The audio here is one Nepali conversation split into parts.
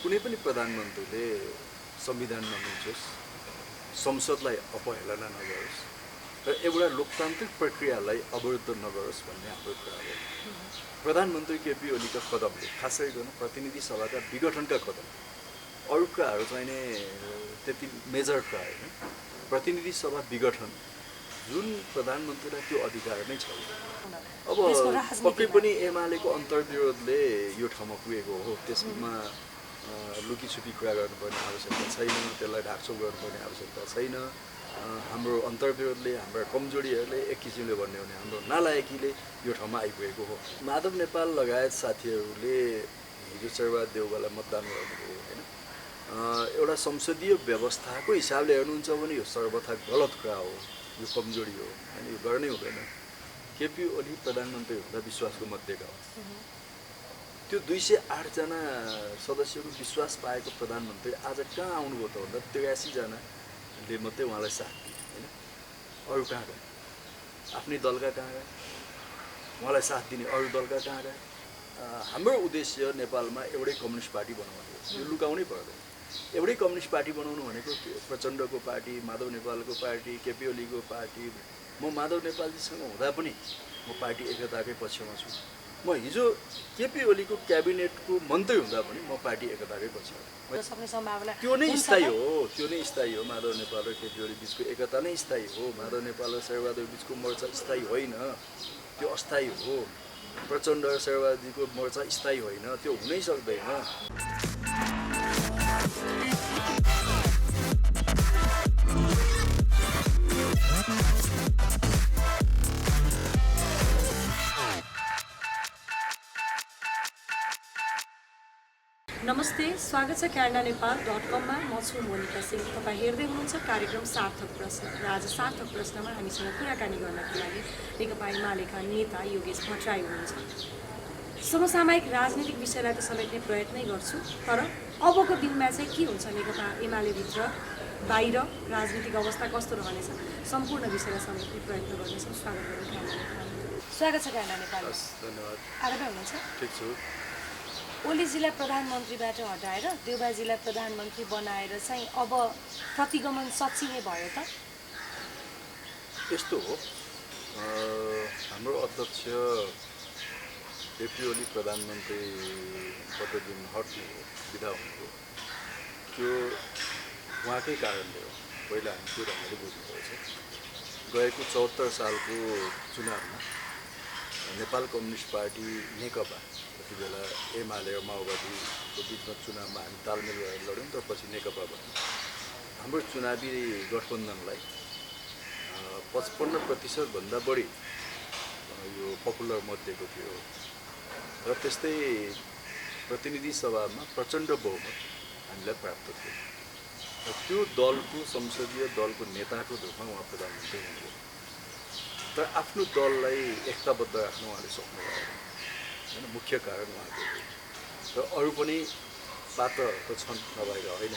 कुनै पनि प्रधानमन्त्रीले संविधान नमिचोस्, संसदलाई अपहेलना नगरोस् र एउटा लोकतान्त्रिक प्रक्रियालाई अवरुद्ध नगरोस् भन्ने हाम्रो कुरा हो। प्रधानमन्त्री केपी ओलीका कदमले खास गरिकन प्रतिनिधि सभाका विघटनका कदम, अरू कुराहरू चाहिँ नि त्यति मेजर कुरा होइन। प्रतिनिधि सभा विघटन जुन प्रधानमन्त्रीलाई त्यो अधिकार नै छ। अब पक्कै पनि एमालेको अन्तर्विरोधले यो ठाउँमा पुगेको हो, त्यसमा लुकीछुपी कुरा गर्नुपर्ने आवश्यकता छैन, त्यसलाई ढाकछोप गर्नुपर्ने आवश्यकता छैन। हाम्रो अन्तर्विरोधले हाम्रा कमजोरीहरूले एक किसिमले भन्ने हो भने हाम्रो नालायकीले यो ठाउँमा आइपुगेको हो। माधव नेपाल लगायत साथीहरूले हिजो शेरबहादुर देउवालाई मतदान गर्नुभयो होइन। एउटा संसदीय व्यवस्थाको हिसाबले हेर्नुहुन्छ भने यो सर्वथा गलत कुरा हो, यो कमजोरी हो होइन, यो गर्नै हुँदैन। केपी ओली प्रधानमन्त्री हुँदा विश्वासको मध्येका हो। त्यो 208 जना सदस्यको विश्वास पाएको प्रधानमन्त्री आज कहाँ आउनुभयो त भन्दा 83 जनाले मात्रै उहाँलाई साथ दिए होइन। अरू कहाँ गए? आफ्नै दलका कहाँ गए? उहाँलाई साथ दिने अरू दलका कहाँ गए? हाम्रो उद्देश्य नेपालमा एउटै कम्युनिस्ट पार्टी बनाउनु हो, यो लुकाउनै पर्दैन। एउटै कम्युनिस्ट पार्टी बनाउनु भनेको प्रचण्डको पार्टी, माधव नेपालको पार्टी, केपी ओलीको पार्टी। म माधव नेपालजीसँग हुँदा पनि म पार्टी एकताकै पक्षमा छु। म हिजो केपी ओलीको क्याबिनेटको मन्त्री हुँदा पनि म पार्टी एकताकै पक्षमा छु। त्यो नै स्थायी हो, त्यो नै स्थायी हो। माधव नेपाल र केपी ओली बिचको एकता नै स्थायी हो। माधव नेपाल र शेरबहादुर बिचको मोर्चा स्थायी होइन, त्यो अस्थायी हो। प्रचण्ड र शेरबहादुरजीको मोर्चा स्थायी होइन, त्यो हुनै सक्दैन। नमस्ते, स्वागत छ canadaNepal.com मा। म छु मोनिका सिंह। तपाईँ हेर्दै हुनुहुन्छ कार्यक्रम सार्थक प्रश्न र आज सार्थक प्रश्नमा हामीसँग कुराकानी गर्नको लागि नेकपा एमालेका नेता योगेश भट्टराई हुनुहुन्छ। समसामयिक राजनीतिक विषयलाई त समेट्ने प्रयत्नै गर्छु, तर अबको दिनमा चाहिँ के हुन्छ, नेकपा एमालेभित्र बाहिर राजनीतिक अवस्था कस्तो रहनेछ, सम्पूर्ण विषयलाई समेट्ने प्रयत्न गर्नेछौँ। स्वागत गर्नु canadaNepal। स्वागत छ canadaNepal। धन्यवाद। आरामै हुनुहुन्छ? ठिक छु। ओलीजीलाई प्रधानमन्त्रीबाट हटाएर देउबाजीलाई प्रधानमन्त्री बनाएर चाहिँ अब प्रतिगमन सच्चिने भयो त? यस्तो हो, हाम्रो अध्यक्ष केपी ओली प्रधानमन्त्री पददेखि हट्नु हो, विदा हुनुभयो, त्यो उहाँकै कारणले हो। पहिला हामी त्यो ढङ्गले बुझ्नुपर्छ। गएको 74 सालको चुनावमा नेपाल कम्युनिस्ट पार्टी नेकपा, त्यति बेला एमाले र माओवादीको बिचमा चुनावमा हामी तालमेल गरेर लड्यौँ, तर पछि नेकपा बन्यो। हाम्रो चुनावी गठबन्धनलाई 55% भन्दा बढी यो पपुलर मत दिएको थियो र त्यस्तै प्रतिनिधि सभामा प्रचण्ड बहुमत हामीलाई प्राप्त थियो र त्यो दलको संसदीय दलको नेताको रूपमा उहाँ प्रधानमन्त्री हुनुभयो। तर आफ्नो दललाई एकताबद्ध राख्न उहाँले सक्नु भएन होइन, मुख्य कारण उहाँको हो। र अरू पनि पात्र त छन्, नभएका होइन,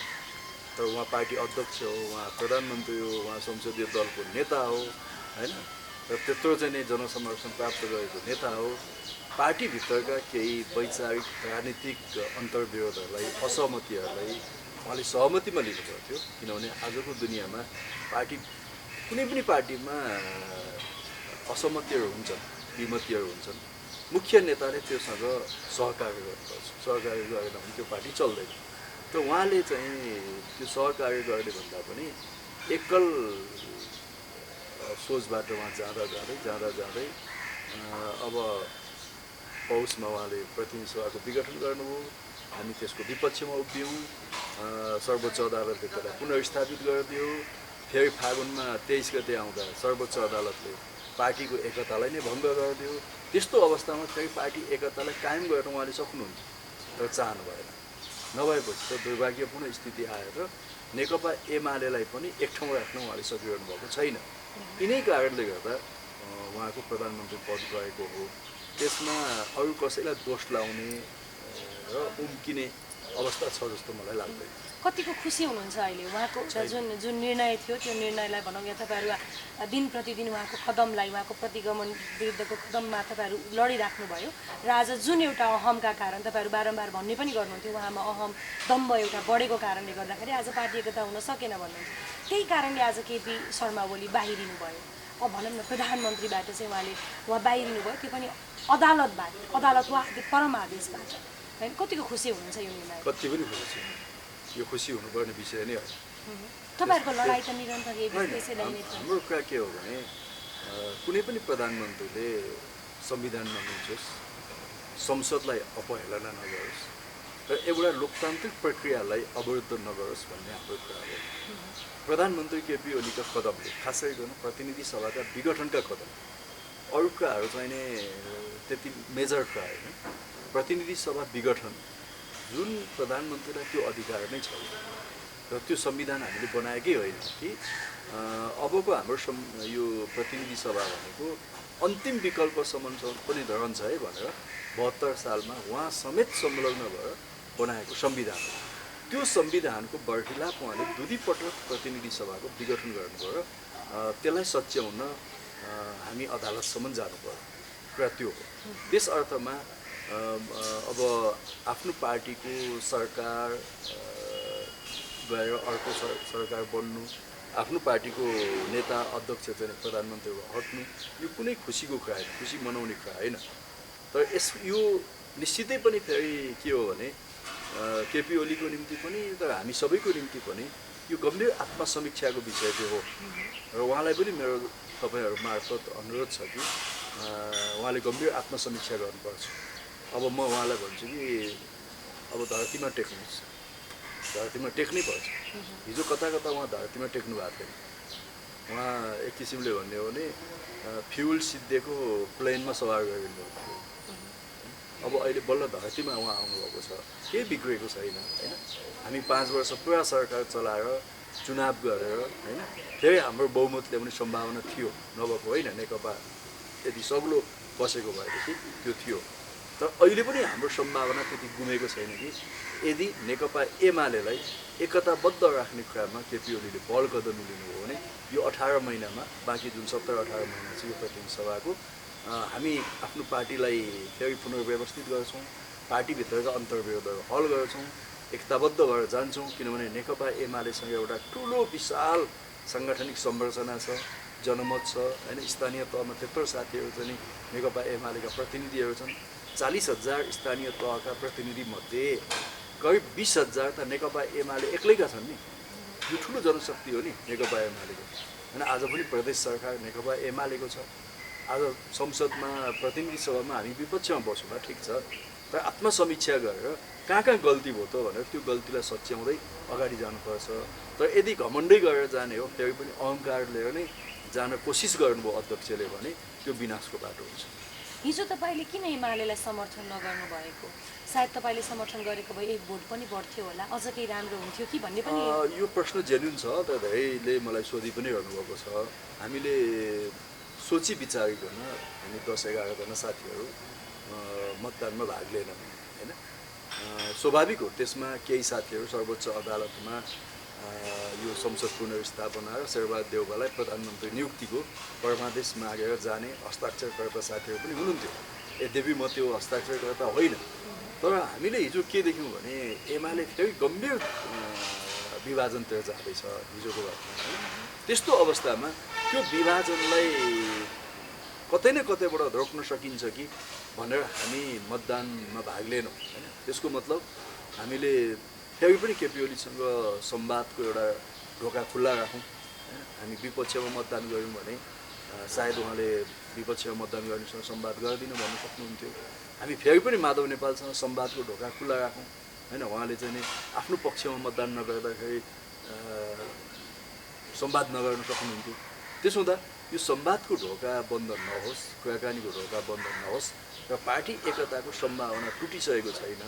तर उहाँ पार्टी अध्यक्ष हो, उहाँ प्रधानमन्त्री हो, उहाँ संसदीय दलको नेता हो होइन, र त्यत्रो चाहिँ नै जनसमर्थन प्राप्त गरेको नेता हो। पार्टीभित्रका केही वैचारिक राजनीतिक अन्तर्विरोधहरूलाई, असहमतिहरूलाई उहाँले सहमतिमा लिनु पर्थ्यो, किनभने आजको दुनियाँमा पार्टी, कुनै पनि पार्टीमा असहमतिहरू हुन्छन्, विमतिहरू हुन्छन्। मुख्य नेताले त्योसँग सहकार्य गर्नुपर्छ। सहकार्य गरेन भने त्यो पार्टी चल्दैन। त उहाँले चाहिँ त्यो सहकार्य गर्ने भन्दा पनि एकल सोचबाट उहाँ जाँदै अब पौषमा उहाँले प्रतिनिधि सभाको विघटन गर्नुभयो। हामी त्यसको विपक्षमा उभियौँ। सर्वोच्च अदालतले त्यसलाई पुनर्स्थापित गरिदियो। फेरि फागुनमा 23 गते आउँदा सर्वोच्च अदालतले पार्टीको एकतालाई नै भङ्ग गरिदियो। त्यस्तो अवस्थामा फेरि पार्टी एकतालाई कायम गर्न उहाँले सक्नुहुन्छ, तर चाहनु भएन। नभएपछि त दुर्भाग्यपूर्ण स्थिति आएर नेकपा एमालेलाई पनि एक ठाउँ राख्न उहाँले सकिरहनु भएको छैन। यिनै कारणले गर्दा उहाँको प्रधानमन्त्री पद गएको हो। त्यसमा अरू कसैलाई दोष लाउने र उम्किने अवस्था छ जस्तो मलाई लाग्दैन। कतिको खुसी हुनुहुन्छ अहिले उहाँको जुन निर्णय थियो त्यो निर्णयलाई भनौँ या तपाईँहरू दिन प्रतिदिन उहाँको कदमलाई उहाँको प्रतिगमन विरुद्धको कदममा तपाईँहरू लडिराख्नुभयो र आज जुन एउटा अहमका कारण तपाईँहरू बारम्बार भन्ने पनि गर्नुहुन्थ्यो उहाँमा अहम दम्ब एउटा बढेको कारणले गर्दाखेरि आज पार्टी एकता हुन सकेन भन्नुहुन्थ्यो। त्यही कारणले आज केपी शर्मा ओली बाहिरिनु भयो। अब भनौँ न प्रधानमन्त्रीबाट चाहिँ उहाँ बाहिरिनु भयो, त्यो पनि अदालतबाट, अदालत वा परम आदेशबाट होइन। कतिको खुसी हुनुहुन्छ यो निर्णय? कति पनि खुसी, यो खुसी हुनुपर्ने विषय नै हो। तपाईँहरूको लडाइँ त निरन्तर त्यसैलाई नै छ। हाम्रो कुरा के हो भने कुनै पनि प्रधानमन्त्रीले संविधान नमिचोस्, संसदलाई अपहेलना नगरोस् र एउटा लोकतान्त्रिक प्रक्रियालाई अवरुद्ध नगरोस् भन्ने हाम्रो कुरा हो। प्रधानमन्त्री केपी ओलीका कदमले, खास गरिकन प्रतिनिधि सभाका विघटनका कदम, अरू कुराहरू चाहिँ नै त्यति मेजर कुरा होइन। प्रतिनिधि सभा विघटन जुन प्रधानमन्त्रीलाई त्यो अधिकार नै छ र त्यो संविधान हामीले बनाएकै होइन कि अबको हाम्रो यो प्रतिनिधि सभा भनेको अन्तिम विकल्पसम्म पनि रहन्छ है भनेर 72 सालमा उहाँ समेत संलग्न भएर बनाएको संविधान हो। त्यो संविधानको बर्खिलाप उहाँले दुईपटक प्रतिनिधि सभाको विघटन गर्नुभयो र त्यसलाई सच्याउन हामी अदालतसम्म जानु पर्यो। कुरा त्यो हो। त्यस अर्थमा अब आफ्नो पार्टीको सरकार गएर अर्को सरकार बन्नु, आफ्नो पार्टीको नेता अध्यक्ष चाहिँ प्रधानमन्त्री हट्नु, यो कुनै खुसीको कुरा होइन, खुसी मनाउने कुरा होइन। तर यो निश्चितै पनि फेरि के हो भने केपी ओलीको निम्ति पनि तर हामी सबैको निम्ति पनि यो गम्भीर आत्मसमीक्षाको विषय चाहिँ हो र उहाँलाई पनि मेरो तपाईँहरू मार्फत अनुरोध छ कि उहाँले गम्भीर आत्मसमीक्षा गर्नुपर्छ। अब म उहाँलाई भन्छु कि अब धरतीमा टेक्नुहोस्, धरतीमा टेक्नै पर्छ। हिजो कता कता उहाँ धरतीमा टेक्नु भएको थिएन। उहाँ एक किसिमले भन्ने हो भने फ्युल सिद्धिएको प्लेनमा सवार गरिनु भएको थियो। अब अहिले बल्ल धरतीमा उहाँ आउनुभएको छ, केही बिग्रेको छैन होइन। हामी 5 वर्ष पुरा सरकार चलाएर चुनाव गरेर होइन, फेरि हाम्रो बहुमत ल्याउने सम्भावना थियो, नभएको होइन। नेकपा यदि सग्लो बसेको भएदेखि त्यो थियो। तर अहिले पनि हाम्रो सम्भावना त्यति गुमेको छैन कि यदि नेकपा एमालेलाई एकताबद्ध राख्ने कुरामा केपी ओलीले बल कदमी लिनुभयो भने यो 18 महिनामा, बाँकी जुन 17-18 महिना छ यो प्रतिनिधि सभाको, हामी आफ्नो पार्टीलाई फेरि पुनर्व्यवस्थित गर्छौँ, पार्टीभित्रका अन्तर्विरोधहरू हल गर्छौँ, एकताबद्ध भएर जान्छौँ। किनभने नेकपा एमालेसँग एउटा ठुलो विशाल साङ्गठनिक संरचना छ, जनमत छ होइन। स्थानीय तहमा त्यत्रो साथीहरू चाहिँ नेकपा एमालेका प्रतिनिधिहरू छन्। 40,000 स्थानीय तहका प्रतिनिधिमध्ये करिब 20,000 त नेकपा एमाले एक्लैका छन् नि। यो ठुलो जनशक्ति हो नि नेकपा एमालेको होइन। आज पनि प्रदेश सरकार नेकपा एमालेको छ। आज संसदमा प्रतिनिधि सभामा हामी विपक्षमा बसौँला, ठिक छ, तर आत्मसमीक्षा गरेर कहाँ कहाँ गल्ती भयो त भनेर त्यो गल्तीलाई सच्याउँदै अगाडि जानुपर्छ। तर यदि घमण्डै गरेर जाने हो, फेरि पनि अहङ्कार लिएर नै जान कोसिस गर्नुभयो अध्यक्षले भने त्यो विनाशको बाटो हुन्छ। हिजो तपाईँले किन एमालेलाई समर्थन नगर्नु भएको? सायद तपाईँले समर्थन गरेको भए 1 भोट पनि बढ्थ्यो होला, अझ केही राम्रो हुन्थ्यो कि भन्ने पनि। यो प्रश्न जेन्युन छ, तर धेरैले मलाई सोधि पनि रहनुभएको छ। हामीले सोची विचारिकन हामी 10-11 जना साथीहरू मतदानमा भाग लिएनन् होइन। स्वाभाविक हो, त्यसमा केही साथीहरू सर्वोच्च अदालतमा यो संसद पुनर्स्थापना र शेरबहादुर देउवालाई प्रधानमन्त्री नियुक्तिको परमादेश मागेर जाने हस्ताक्षरकर्ता साथीहरू पनि हुनुहुन्थ्यो। यद्यपि म त्यो हस्ताक्षरकर्ता होइन। तर हामीले हिजो के देख्यौँ भने एमाले फेरि गम्भीर विभाजनतिर जाँदैछ हिजोको घटना। त्यस्तो अवस्थामा त्यो विभाजनलाई कतै न कतैबाट रोक्न सकिन्छ कि भनेर हामी मतदानमा भाग लिएनौँ होइन। त्यसको मतलब हामीले फेरि पनि केपी ओलीसँग संवादको एउटा ढोका खुल्ला राखौँ होइन। हामी विपक्षमा मतदान गऱ्यौँ भने सायद उहाँले विपक्षमा मतदान गर्नेसँग संवाद गर्दिनँ भन्नु सक्नुहुन्थ्यो। हामी फेरि पनि माधव नेपालसँग संवादको ढोका खुल्ला राखौँ होइन। उहाँले चाहिँ नि आफ्नो पक्षमा मतदान नगर्दाखेरि संवाद नगर्न सक्नुहुन्थ्यो। त्यसो हुँदा यो संवादको ढोका बन्द नहोस्, कुराकानीको ढोका बन्द नहोस् र पार्टी एकताको सम्भावना टुटिसकेको छैन,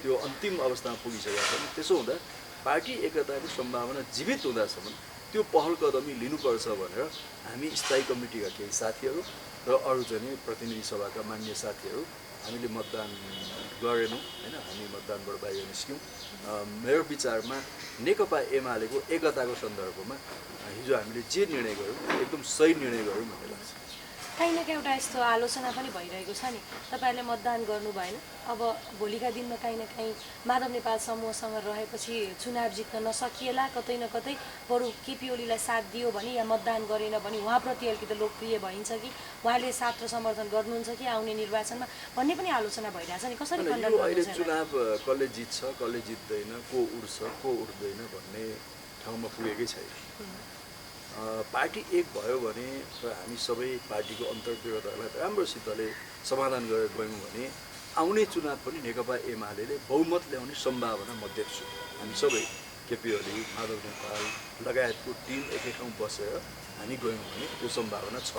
त्यो अन्तिम अवस्थामा पुगिसकेको छैन। त्यसो हुँदा पार्टी एकताको सम्भावना जीवित हुँदासम्म त्यो पहल कदमी लिनुपर्छ भनेर हामी स्थायी कमिटीका केही साथीहरू र अरू चाहिँ प्रतिनिधि सभाका मान्य साथीहरू हामीले मतदान गरेनौँ होइन, हामी मतदानबाट बाहिर निस्क्यौँ। मेरो विचारमा नेकपा एमालेको एकताको सन्दर्भमा हिजो हामीले जे निर्णय गऱ्यौँ एकदम सही निर्णय गऱ्यौँ भन्ने लाग्छ। काहीँ न काहीँ एउटा यस्तो आलोचना पनि भइरहेको छ नि, तपाईँहरूले मतदान गर्नु भएन, अब भोलिका दिनमा काहीँ न काहीँ माधव नेपाल समूहसँग रहेपछि चुनाव जित्न नसकिएला, कतै न कतै बरु केपी ओलीलाई साथ दियो भने या मतदान गरेन भने उहाँप्रति अलिकति लोकप्रिय भइन्छ कि उहाँले साथ र समर्थन गर्नुहुन्छ कि आउने निर्वाचनमा भन्ने पनि आलोचना भइरहेछ नि, कसरी खण्डन अहिले गर्नुहुन्छ? चुनाव कसले जित्छ कसले जित्दैन, को उड्छ को उड्दैन भन्ने ठाउँमा पुगेकै छैन। पार्टी एक भयो भने र हामी सबै पार्टीको अन्तर्विरोधहरूलाई राम्रोसितले समाधान गरेर गयौँ भने आउने चुनाव पनि नेकपा एमाले बहुमत ल्याउने सम्भावना म देख्छु। हामी सबै केपी ओली, माधव नेपाल लगायतको टिम एकै ठाउँ बसेर हामी गयौँ भने त्यो सम्भावना छ।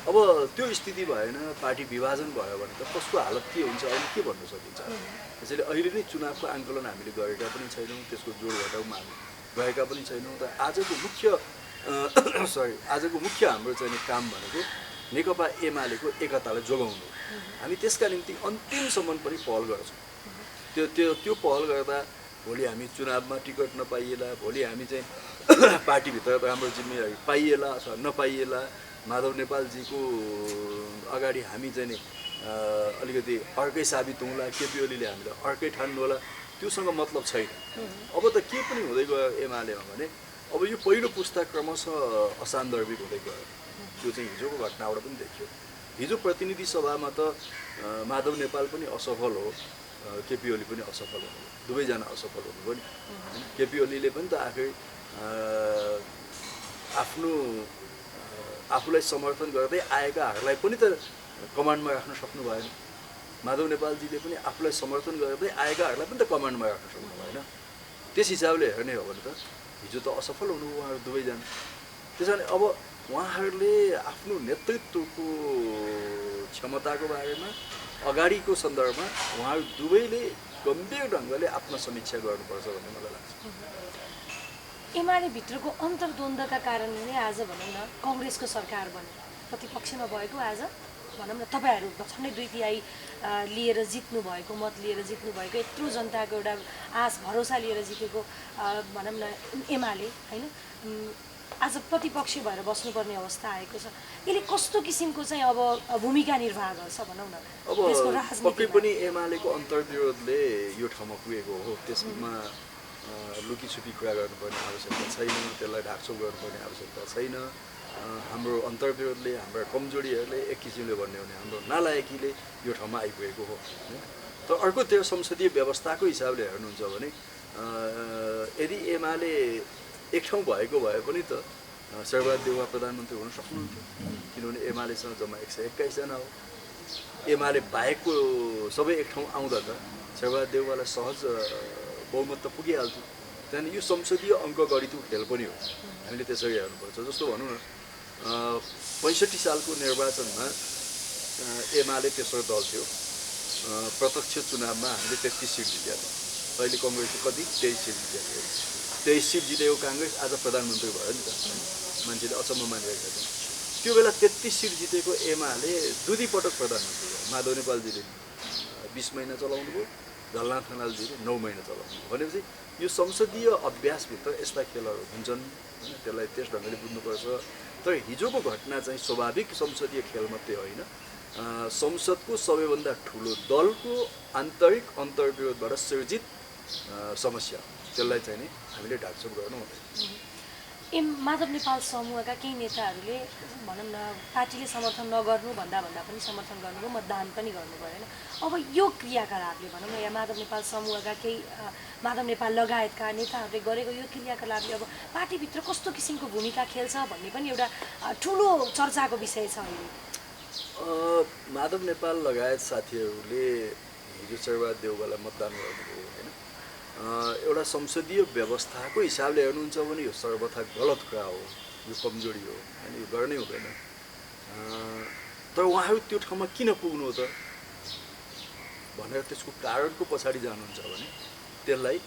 अब त्यो स्थिति भएन, पार्टी विभाजन भयो भने त कसको हालत के हुन्छ अहिले के भन्न सकिन्छ। त्यसैले अहिले नै चुनावको आङ्कलन हामीले गरेका पनि छैनौँ, त्यसको जोड घटाउमा हामी गएका पनि छैनौँ। र आजको मुख्य हाम्रो चाहिँ काम भनेको नेकपा एमालेको एकतालाई जोगाउनु। हामी त्यसका निम्ति अन्तिमसम्म पनि पहल गर्छौँ। त्यो पहल गर्दा भोलि हामी चुनावमा टिकट नपाइएला, भोलि हामी चाहिँ पार्टीभित्र राम्रो जिम्मेवारी पाइएला अथवा नपाइएला, माधव नेपालजीको अगाडि हामी चाहिँ नि अलिकति अर्कै साबित हुँला, केपी ओलीले हामीलाई अर्कै ठान्नु होला, त्योसँग मतलब छैन। अब त के पनि हुँदै गयो एमालेमा भने अब यो पहिलो पुस्ता क्रमशः असान्दर्भिक हुँदै गयो। त्यो चाहिँ हिजोको घटनाबाट पनि देखियो। हिजो प्रतिनिधि सभामा त माधव नेपाल पनि असफल हो, केपी ओली पनि असफल हो, दुवैजना असफल हुनुभयो नि। केपी ओलीले पनि त आफूलाई समर्थन गर्दै आएकाहरूलाई पनि त कमान्डमा राख्न सक्नु भएन। माधव नेपालजीले पनि आफूलाई समर्थन गर्दै आएकाहरूलाई पनि त कमान्डमा राख्न सक्नु भएन। त्यस हिसाबले हेर्ने हो भने त हिजो त असफल हुनुभयो उहाँहरू दुवैजना। त्यस कारण अब उहाँहरूले आफ्नो नेतृत्वको क्षमताको बारेमा अगाडिको सन्दर्भमा उहाँहरू दुवैले गम्भीर ढङ्गले आत्मसमीक्षा गर्नुपर्छ भन्ने मलाई लाग्छ। एमाले भित्रको अन्तर्द्वन्द्वका कारणले नै आज भनौँ न कङ्ग्रेसको सरकार बन्यो, प्रतिपक्षमा भएको आज भनौँ न तपाईँहरू झन्डै 2/3 लिएर जित्नु भएको, मत लिएर जित्नु भएको, यत्रो जनताको एउटा आश भरोसा लिएर जितेको भनौँ न एमाले होइन आज प्रतिपक्ष भएर बस्नुपर्ने अवस्था आएको छ। यसले कस्तो किसिमको चाहिँ अब भूमिका निर्वाह गर्छ भनौँ न? अब पक्कै पनि एमालेको अन्तर्विरोधले यो ठाउँमा पुगेको हो। त्यसमा लुकीछुपी कुरा गर्नुपर्ने आवश्यकता छैन, त्यसलाई ढाकछोप गर्नुपर्ने आवश्यकता छैन। हाम्रो अन्तर्विरोधले, हाम्रा कमजोरीहरूले एक किसिमले भन्ने हो भने हाम्रो नालायकीले यो ठाउँमा आइपुगेको हो। तर अर्कोतिर संसदीय व्यवस्थाको हिसाबले हेर्नुहुन्छ भने यदि एमाले एक ठाउँ भएको भए पनि त शेरबहादुर देउवा प्रधानमन्त्री हुन सक्नुहुन्थ्यो, किनभने एमालेसँग जम्मा 121 जना हो। एमाले बाहेकको सबै एक ठाउँ आउँदा त शेरबहादुर देउवालाई सहज बहुमत त पुगिहाल्थ्यो। त्यहाँदेखि यो संसदीय अङ्कगणितको खेल पनि हो, हामीले त्यसरी हेर्नुपर्छ। जस्तो भनौँ न 65 सालको निर्वाचनमा एमाले तेस्रो दल थियो, प्रत्यक्ष चुनावमा हामीले 33 सिट जितेका थियौँ। अहिले कङ्ग्रेसले कति 23 सिट जितेको थियो। 23 सिट जितेको काङ्ग्रेस आज प्रधानमन्त्री भयो नि त, मान्छेले अचम्म मानिरहेका छन्। त्यो बेला 33 सिट जितेको एमाले दुईपटक प्रधानमन्त्री भयो। माधव नेपालजीले 20 महिना चलाउनु भयो, झलनाथ खनालजीले 9 महिना चलाउनु भयो। भनेपछि यो संसदीय अभ्यासभित्र यस्ता खेलहरू हुन्छन्, त्यसलाई त्यस ढङ्गले बुझ्नुपर्छ। तर हिजोको घटना चाहिँ स्वाभाविक संसदीय खेल मात्रै होइन, संसदको सबैभन्दा ठुलो दलको आन्तरिक अन्तर्विरोधबाट सिर्जित समस्या, त्यसलाई चाहिँ नि हामीले ढाकछोप गर्नु हुँदैन। माधव नेपाल समूहका केही नेताहरूले भनौँ न पार्टीले समर्थन नगर्नु भन्दा पनि समर्थन गर्नुभयो, मतदान पनि गर्नु भएन। अब यो क्रियाकलापले भनौँ न या माधव नेपाल समूहका केही माधव नेपाल लगायतका नेताहरूले गरेको यो क्रियाकलापले अब पार्टीभित्र कस्तो किसिमको भूमिका खेल्छ भन्ने पनि एउटा ठुलो चर्चाको विषय छ अहिले। माधव नेपाल लगायत साथीहरूले हिजो शेरबहादुर देउवालाई मतदान गर्नुभयो होइन। एउटा संसदीय व्यवस्थाको हिसाबले हेर्नुहुन्छ भने यो सर्वथा गलत कुरा हो, यो कमजोरी हो, अनि यो गर्नै हुँदैन। तर उहाँहरू त्यो ठाउँमा किन पुग्नु हो त भनेर त्यसको कारणको पछाडि जानुहुन्छ भने त्यसलाई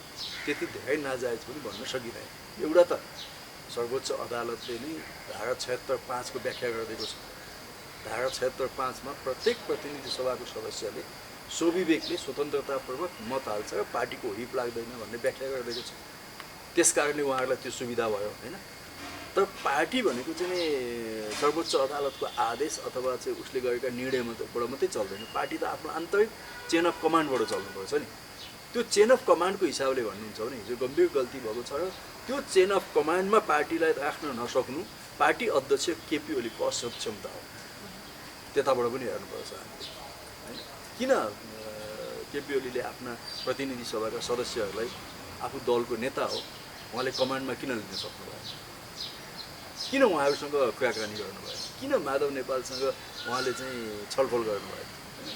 त्यति धेरै नाजायज पनि भन्न सकिँदैन। एउटा त सर्वोच्च अदालतले नै धारा 76(5) को व्याख्या गरिदिएको छ। धारा 76(5) मा प्रत्येक प्रतिनिधि सभाको सदस्यले स्वविवेकले स्वतन्त्रतापूर्वक मत हाल्छ र पार्टीको हिप लाग्दैन भन्ने व्याख्या गरिदिएको छ। त्यस कारणले उहाँहरूलाई त्यो सुविधा भयो होइन। तर पार्टी भनेको चाहिँ नि सर्वोच्च अदालतको आदेश अथवा चाहिँ उसले गरेका निर्णयबाट मात्रै चल्दैन। पार्टी त आफ्नो आन्तरिक चेन अफ कमान्डबाट चल्नुपर्छ नि। त्यो चेन अफ कमान्डको हिसाबले भन्नुहुन्छ भने हिजो गम्भीर गल्ती भएको छ र त्यो चेन अफ कमान्डमा पार्टीलाई राख्न नसक्नु पार्टी अध्यक्ष केपी ओलीको असक्षमता हो। त्यताबाट पनि हेर्नुपर्छ हामीले होइन। किन केपी ओलीले आफ्ना प्रतिनिधि सभाका सदस्यहरूलाई आफू दलको नेता हो उहाँले कमान्डमा किन लिन सक्नुभयो? किन उहाँहरूसँग कुराकानी गर्नुभयो? किन माधव नेपालसँग उहाँले चाहिँ छलफल गर्नुभयो?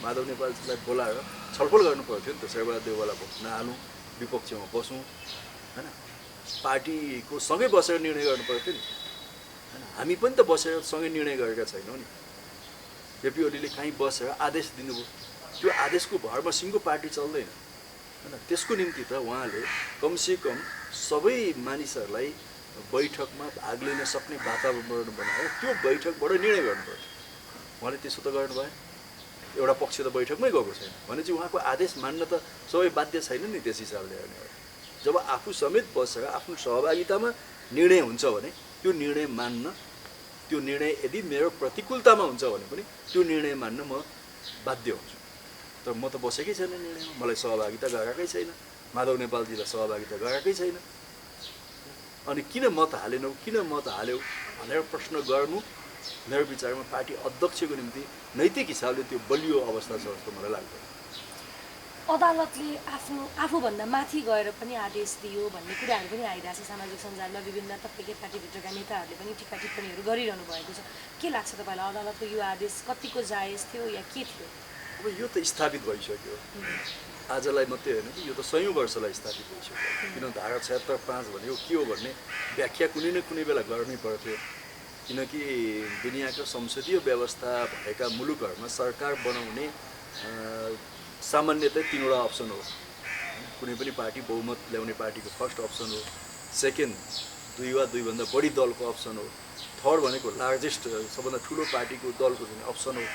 माधव नेपाललाई बोलाएर छलफल गर्नु पर्थ्यो नि त। शेरबहादुर देउवालाई भोट नहालौँ, विपक्षमा बसौँ होइन, पार्टीको सँगै बसेर निर्णय गर्नु पर्थ्यो नि होइन। हामी पनि त बसेर सँगै निर्णय गरेका छैनौँ नि। केपी ओलीले कहीँ बसेर आदेश दिनुभयो, त्यो आदेशको भरमा सिङ्गो पार्टी चल्दैन होइन। त्यसको निम्ति त उहाँले कमसेकम सबै मानिसहरूलाई बैठकमा भाग लिन सक्ने वातावरण बनाएर त्यो बैठकबाट निर्णय गर्नुपर्छ। उहाँले त्यसो त गर्नुभयो। एउटा पक्ष त बैठकमै गएको छैन भने चाहिँ उहाँको आदेश मान्न त सबै बाध्य छैन नि। त्यस हिसाबले हेर्ने हो जब आफू समेत बसेर आफ्नो सहभागितामा निर्णय हुन्छ भने त्यो निर्णय मान्न, त्यो निर्णय यदि मेरो प्रतिकूलतामा हुन्छ भने पनि त्यो निर्णय मान्न म बाध्य हुन्छु। तर म त बसेकै छैन निर्णयमा, मलाई सहभागिता गराएकै छैन, माधव नेपालजीलाई सहभागिता गराएकै छैन। अनि किन मत हालेनौ, किन मत हाल्यौ भनेर प्रश्न गर्नु मेरो विचारमा पार्टी अध्यक्षको निम्ति नैतिक हिसाबले त्यो बलियो अवस्था छ जस्तो मलाई लाग्दैन। अदालतले आफूभन्दा माथि गएर पनि आदेश दियो भन्ने कुराहरू पनि आइरहेछ सामाजिक सञ्जालमा। विभिन्न तपाईँकै पार्टीभित्रका नेताहरूले पनि टिप्पा टिप्पणीहरू गरिरहनु भएको छ। के लाग्छ तपाईँलाई, अदालतको यो आदेश कतिको जायज थियो या के थियो? अब यो त स्थापित भइसक्यो आजलाई मात्रै होइन कि यो त सयौँ वर्षलाई स्थापित भइसक्यो। किन धारा 76(5) भनेको के हो भन्ने व्याख्या कुनै न कुनै बेला गर्नै पर्थ्यो। किनकि दुनियाँको संसदीय व्यवस्था भएका मुलुकहरूमा सरकार बनाउने सामान्यतया 3वटा अप्सन हो। कुनै पनि पार्टी बहुमत ल्याउने पार्टीको फर्स्ट अप्सन हो, सेकेन्ड 2 वा 2 भन्दा बढी दलको अप्सन हो, थर्ड भनेको लार्जेस्ट सबभन्दा ठुलो पार्टीको दलको जुन अप्सन हो।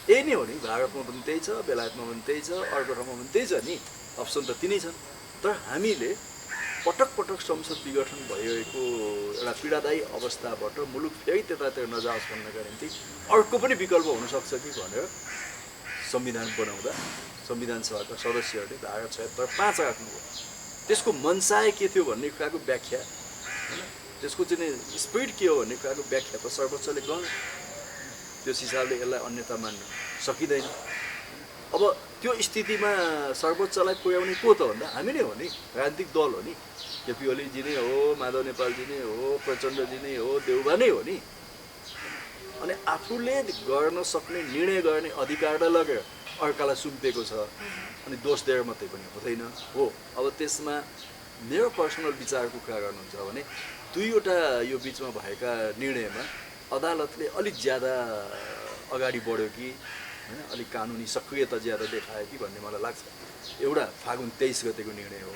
यही नै हो नि, भारतमा पनि त्यही छ, बेलायतमा पनि त्यही छ, अर्को ठाउँमा पनि त्यही छ नि। अप्सन त तिनै छन्। तर हामीले पटक पटक संसद विघटन भएको एउटा पीडादायी अवस्थाबाट मुलुक फेरि त्यतातिर नजाओस् भन्नका निम्ति अर्को पनि विकल्प हुनसक्छ कि भनेर संविधान बनाउँदा संविधान सभाका सदस्यहरूले धारा 76(5) राख्नुभयो। त्यसको मनसाय के थियो भन्ने कुराको व्याख्या होइन, त्यसको चाहिँ स्पिरिट के हो भन्ने कुराको व्याख्या त सर्वोच्चले गर्नु। त्यस हिसाबले यसलाई अन्यथा मान्न सकिँदैन। अब त्यो स्थितिमा सर्वोच्चलाई पुर्याउने को त भन्दा हामी नै हो नि, राजनीतिक दल हो नि। केपी ओलीजी नै हो, माधव नेपालजी नै हो, प्रचण्डजी नै हो, देउबा नै हो नि। अनि आफूले गर्न सक्ने निर्णय गर्ने अधिकारलाई लगेर अर्कालाई सुम्पेको छ अनि दोष दिएर मात्रै पनि हुँदैन हो। अब त्यसमा मेरो पर्सनल विचारको कुरा गर्नुहुन्छ भने 2वटा यो बिचमा भएका निर्णयमा अदालतले अलिक ज्यादा अगाडि बढ्यो कि होइन, अलिक कानुनी सक्रियता ज्यादा देखायो कि भन्ने मलाई लाग्छ। एउटा फागुन 23 गतेको निर्णय हो,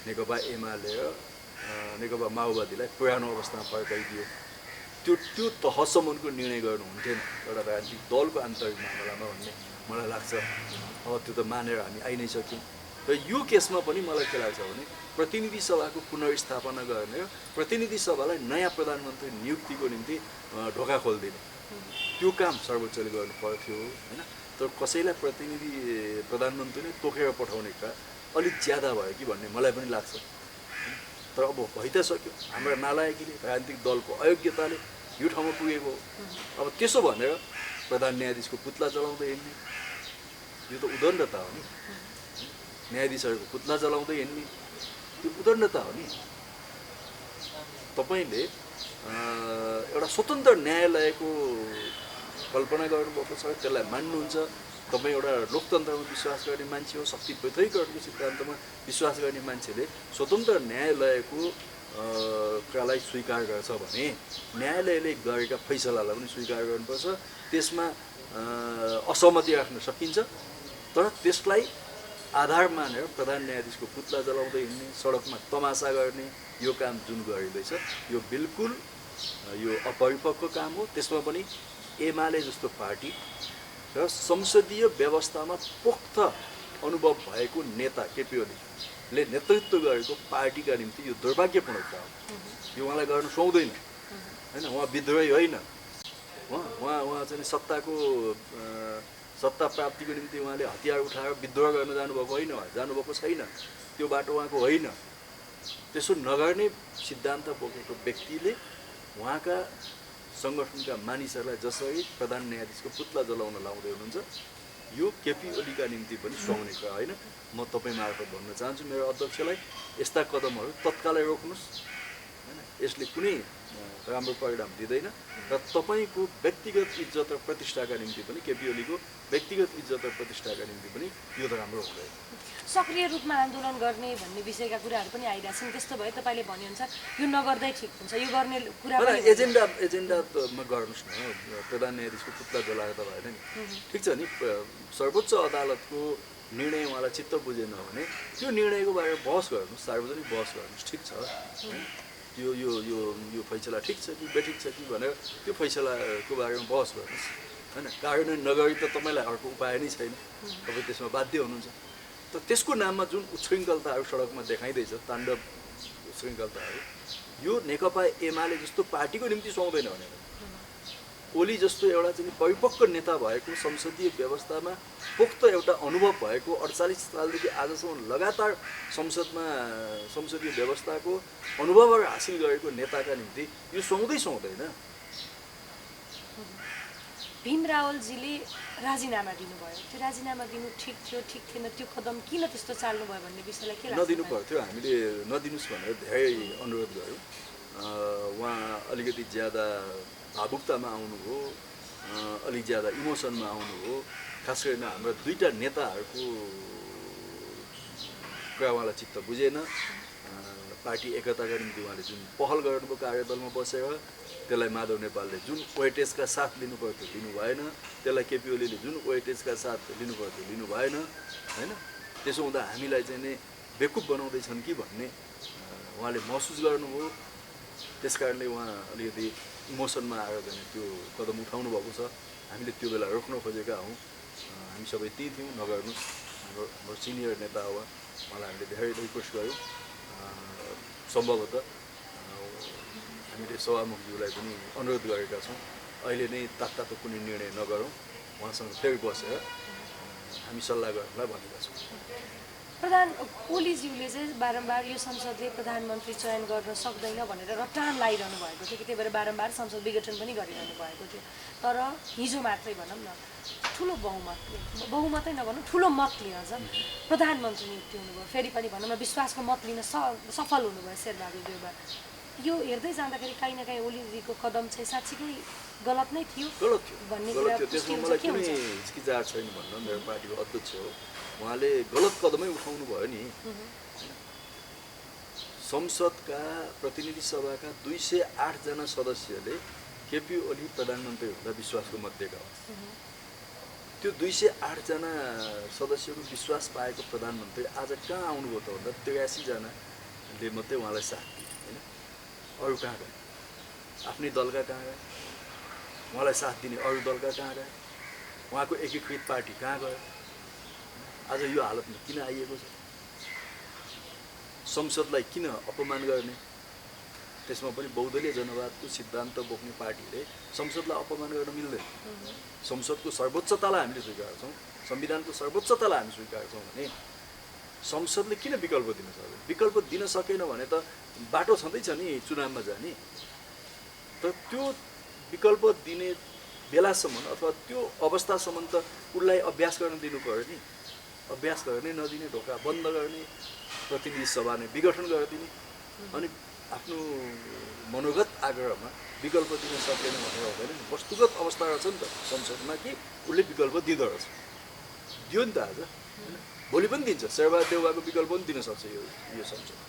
नेकपा एमाले र नेकपा माओवादीलाई पुरानो अवस्थामा फर्काइदियो। त्यो तहसम्मको निर्णय गर्नु हुन्थेन एउटा राजनीतिक दलको आन्तरिक मामलामा भन्ने मलाई लाग्छ। अब त्यो त मानेर हामी आइ नै सक्यौँ। र यो केसमा पनि मलाई के लाग्छ भने प्रतिनिधि सभाको पुनर्स्थापना गर्ने र प्रतिनिधि सभालाई नयाँ प्रधानमन्त्री नियुक्तिको निम्ति ढोका खोलिदिने त्यो काम सर्वोच्चले गर्नु पर्थ्यो होइन। तर कसैलाई प्रधानमन्त्री नै तोकेर पठाउने कुरा अलिक ज्यादा भयो कि भन्ने मलाई पनि लाग्छ। तर अब भइ त सक्यो, हाम्रा नालायकीले राजनीतिक दलको अयोग्यताले यो ठाउँमा पुगेको हो। अब त्यसो भनेर प्रधान न्यायाधीशको पुत्ला जलाउँदै हिँड्ने यो त उदण्डता हो नि। न्यायाधीशहरूको पुत्ला जलाउँदै हिँड्ने त्यो उदण्डता हो नि। तपाईँले एउटा स्वतन्त्र न्यायालयको कल्पना गर्नुभएको छ, त्यसलाई मान्नुहुन्छ। तपाईँ एउटा लोकतन्त्रमा विश्वास गर्ने मान्छे हो, शक्ति पृथकीकरणको सिद्धान्तमा विश्वास गर्ने मान्छेले स्वतन्त्र न्यायालयको कुरालाई स्वीकार गर्छ भने न्यायालयले गरेका फैसलालाई पनि स्वीकार गर्नुपर्छ। त्यसमा असहमति राख्न सकिन्छ, तर त्यसलाई आधार मानेर प्रधान न्यायाधीशको पुत्ला जलाउँदै हिँड्ने, सडकमा तमासा गर्ने यो काम जुन गरिँदैछ यो बिल्कुल यो अपरिपक्व काम हो। त्यसमा पनि एमाले जस्तो पार्टी र संसदीय व्यवस्थामा पोख्त अनुभव भएको नेता केपी ओलीले नेतृत्व गरेको पार्टीका निम्ति यो दुर्भाग्यपूर्ण कुरा हो। यो उहाँलाई गर्न सुहाउँदैन होइन। उहाँ विद्रोही होइन। उहाँ चाहिँ सत्ता प्राप्तिको निम्ति उहाँले हतियार उठाएर विद्रोह गर्न जानुभएको होइन, जानुभएको छैन। त्यो बाटो उहाँको होइन। त्यसो नगर्ने सिद्धान्त बोकेको व्यक्तिले उहाँका सङ्गठनका मानिसहरूलाई जसरी प्रधान न्यायाधीशको पुतला जलाउन लाउँदै हुनुहुन्छ, यो केपी ओलीका निम्ति पनि सुहाउने कुरा होइन। म तपाईँ मार्फत भन्न चाहन्छु मेरो अध्यक्षलाई, यस्ता कदमहरू तत्कालै रोक्नुहोस् होइन। यसले कुनै राम्रो परिणाम दिँदैन र तपाईँको व्यक्तिगत इज्जत र प्रतिष्ठाका निम्ति पनि, केपी ओलीको व्यक्तिगत इज्जत र प्रतिष्ठाका निम्ति पनि यो त राम्रो हुँदैन। सक्रिय रूपमा आन्दोलन गर्ने भन्ने विषयका कुराहरू पनि आइरहेछन्। त्यस्तो भए तपाईँले भनेअनुसार यो नगर्दै ठिक हुन्छ, यो गर्ने कुरा पनि एजेन्डामा गर्नुहोस् न। प्रधान न्यायाधीशको पुतला जलाएर त भएन नि, ठिक छ नि। सर्वोच्च अदालतको निर्णय उहाँलाई चित्त बुझेन भने त्यो निर्णयको बारेमा बहस गर्नुहोस्, सार्वजनिक बहस गर्नुहोस्, ठिक छ। यो यो यो यो फैसला ठिक छ कि बेठिक छ कि भनेर त्यो फैसलाको बारेमा बहस गर्नुहोस् होइन। कार्यान्वयन नगरी त तपाईँलाई अर्को उपाय नै छैन, तपाईँ त्यसमा बाध्य हुनुहुन्छ। त त्यसको नाममा जुन उच्छृङ्खलताहरू सडकमा देखाइँदैछ, ताण्डव उच्छृङ्खलताहरू, यो नेकपा एमाले जस्तो पार्टीको निम्ति सुहाउँदैन भनेर। ओली जस्तो एउटा चाहिँ परिपक्व नेता भएको, संसदीय व्यवस्थामा पोख्त एउटा अनुभव भएको, 48 सालदेखि आजसम्म लगातार संसदीय व्यवस्थाको अनुभवहरू हासिल गरेको नेताका निम्ति यो सुहाउँदैन। भीम रावलजीले राजीनामा दिनुभयो। त्यो राजीनामा दिनु ठिक थियो, ठिक थिएन, त्यो कदम किन त्यस्तो चाल्नुभयो भन्ने विषयलाई के लाग्छ? नदिनु पर्थ्यो। हामीले नदिनुहोस् भनेर धेरै अनुरोध गऱ्यौँ। उहाँ अलिकति ज्यादा भावुकतामा आउनुभयो, अलिक ज्यादा इमोसनमा आउनुभयो। खास गरेर हाम्रा दुईटा नेताहरूको कुरा उहाँलाई चित्त बुझेन। पार्टी एकताका निम्ति उहाँले जुन पहल गर्नुभयो कार्यदलमा बसेर, त्यसलाई माधव नेपालले जुन वेटेजका साथ लिनु पर्थ्यो लिनु भएन, त्यसलाई केपी ओलीले जुन वेटेजका साथ लिनु पर्थ्यो लिनु भएन होइन। त्यसो हुँदा हामीलाई चाहिँ नै बेकुफ बनाउँदैछन् कि भन्ने उहाँले महसुस गर्नुभयो। त्यस कारणले उहाँ अलिकति इमोसनमा आएर चाहिँ त्यो कदम उठाउनु भएको छ। हामीले त्यो बेला रोक्न खोजेका हौँ। हामी सबै त्यही थियौँ, नगर्नुहोस्। हाम्रो सिनियर नेता हो, उहाँलाई हामीले धेरै रिक्वेस्ट गऱ्यौँ। सम्भवतः हामीले सभामुखज्यूलाई पनि अनुरोध गरेका छौँ, अहिले नै तात्तातो कुनै निर्णय नगरौँ, उहाँसँग फेरि बसेर हामी सल्लाह गर्नलाई भनेका छौँ। प्रधान ओलीज्यूले चाहिँ बारम्बार यो संसदले प्रधानमन्त्री चयन गर्न सक्दैन भनेर रटान लगाइरहनु भएको थियो कि त्यही भएर बारम्बार संसद विघटन पनि गरिरहनु भएको थियो। तर हिजो मात्रै भनौँ न, ठुलो बहुमतै नभनौँ, ठुलो मत लिएर चाहिँ प्रधानमन्त्री नियुक्ति हुनुभयो। फेरि पनि भनौँ न विश्वासको मत लिन सफल हुनुभयो शेरबहादुर देउवा। यो हेर्दै जाँदाखेरि कहीँ न कहीँ ओलीजीको कदम चाहिँ साँच्चीकै गलत नै थियो भन्ने कुरा त्यसमा मलाई कुनै हिचकिचाहट छैन भन्न। मेरो पार्टीको अध्यक्ष हो, उहाँले गलत कदमै उठाउनु भयो नि। संसदका प्रतिनिधि सभाका 208 जना सदस्यले केपी ओली प्रधानमन्त्री हुँदा विश्वासको मत दिएका हो। त्यो 208 जना सदस्यको विश्वास पाएको प्रधानमन्त्री आज कहाँ आउनुभयो त भन्दा 83 जनाले मात्रै उहाँलाई साथ दिए होइन। अरू कहाँ गए? आफ्नै दलका कहाँ गए? उहाँलाई साथ दिने अरू दलका कहाँ गए? उहाँको एकीकृत पार्टी कहाँ गयो? आज यो हालतमा किन आइएको छ? संसदलाई किन अपमान गर्ने? त्यसमा पनि बहुदलीय जनवादको सिद्धान्त बोक्ने पार्टीले संसदलाई अपमान गर्न मिल्दैन। संसदको सर्वोच्चतालाई हामीले स्वीकार्छौँ, संविधानको सर्वोच्चतालाई हामी स्वीकार्छौँ भने संसदले किन विकल्प दिन सक्दैन? विकल्प दिन सकेन भने त बाटो छँदैछ नि चुनावमा जाने। तर त्यो विकल्प दिने बेलासम्म अथवा त्यो अवस्थासम्म त उसलाई अभ्यास गर्न दिनु पर्यो नि। अभ्यास गर्ने, नदिने, ढोका बन्द गर्ने, प्रतिनिधि सभा नै विघटन गरिदिने, अनि आफ्नो मनोगत आग्रहमा विकल्प दिन सकेन भनेर हुँदैन नि। वस्तुगत अवस्था रहेछ नि त संसदमा कि उसले विकल्प दिँदो रहेछ। दियो नि त आज, भोलि पनि दिन्छ। शेरबहादुर देउवाको विकल्प पनि दिन सक्छ यो संसद।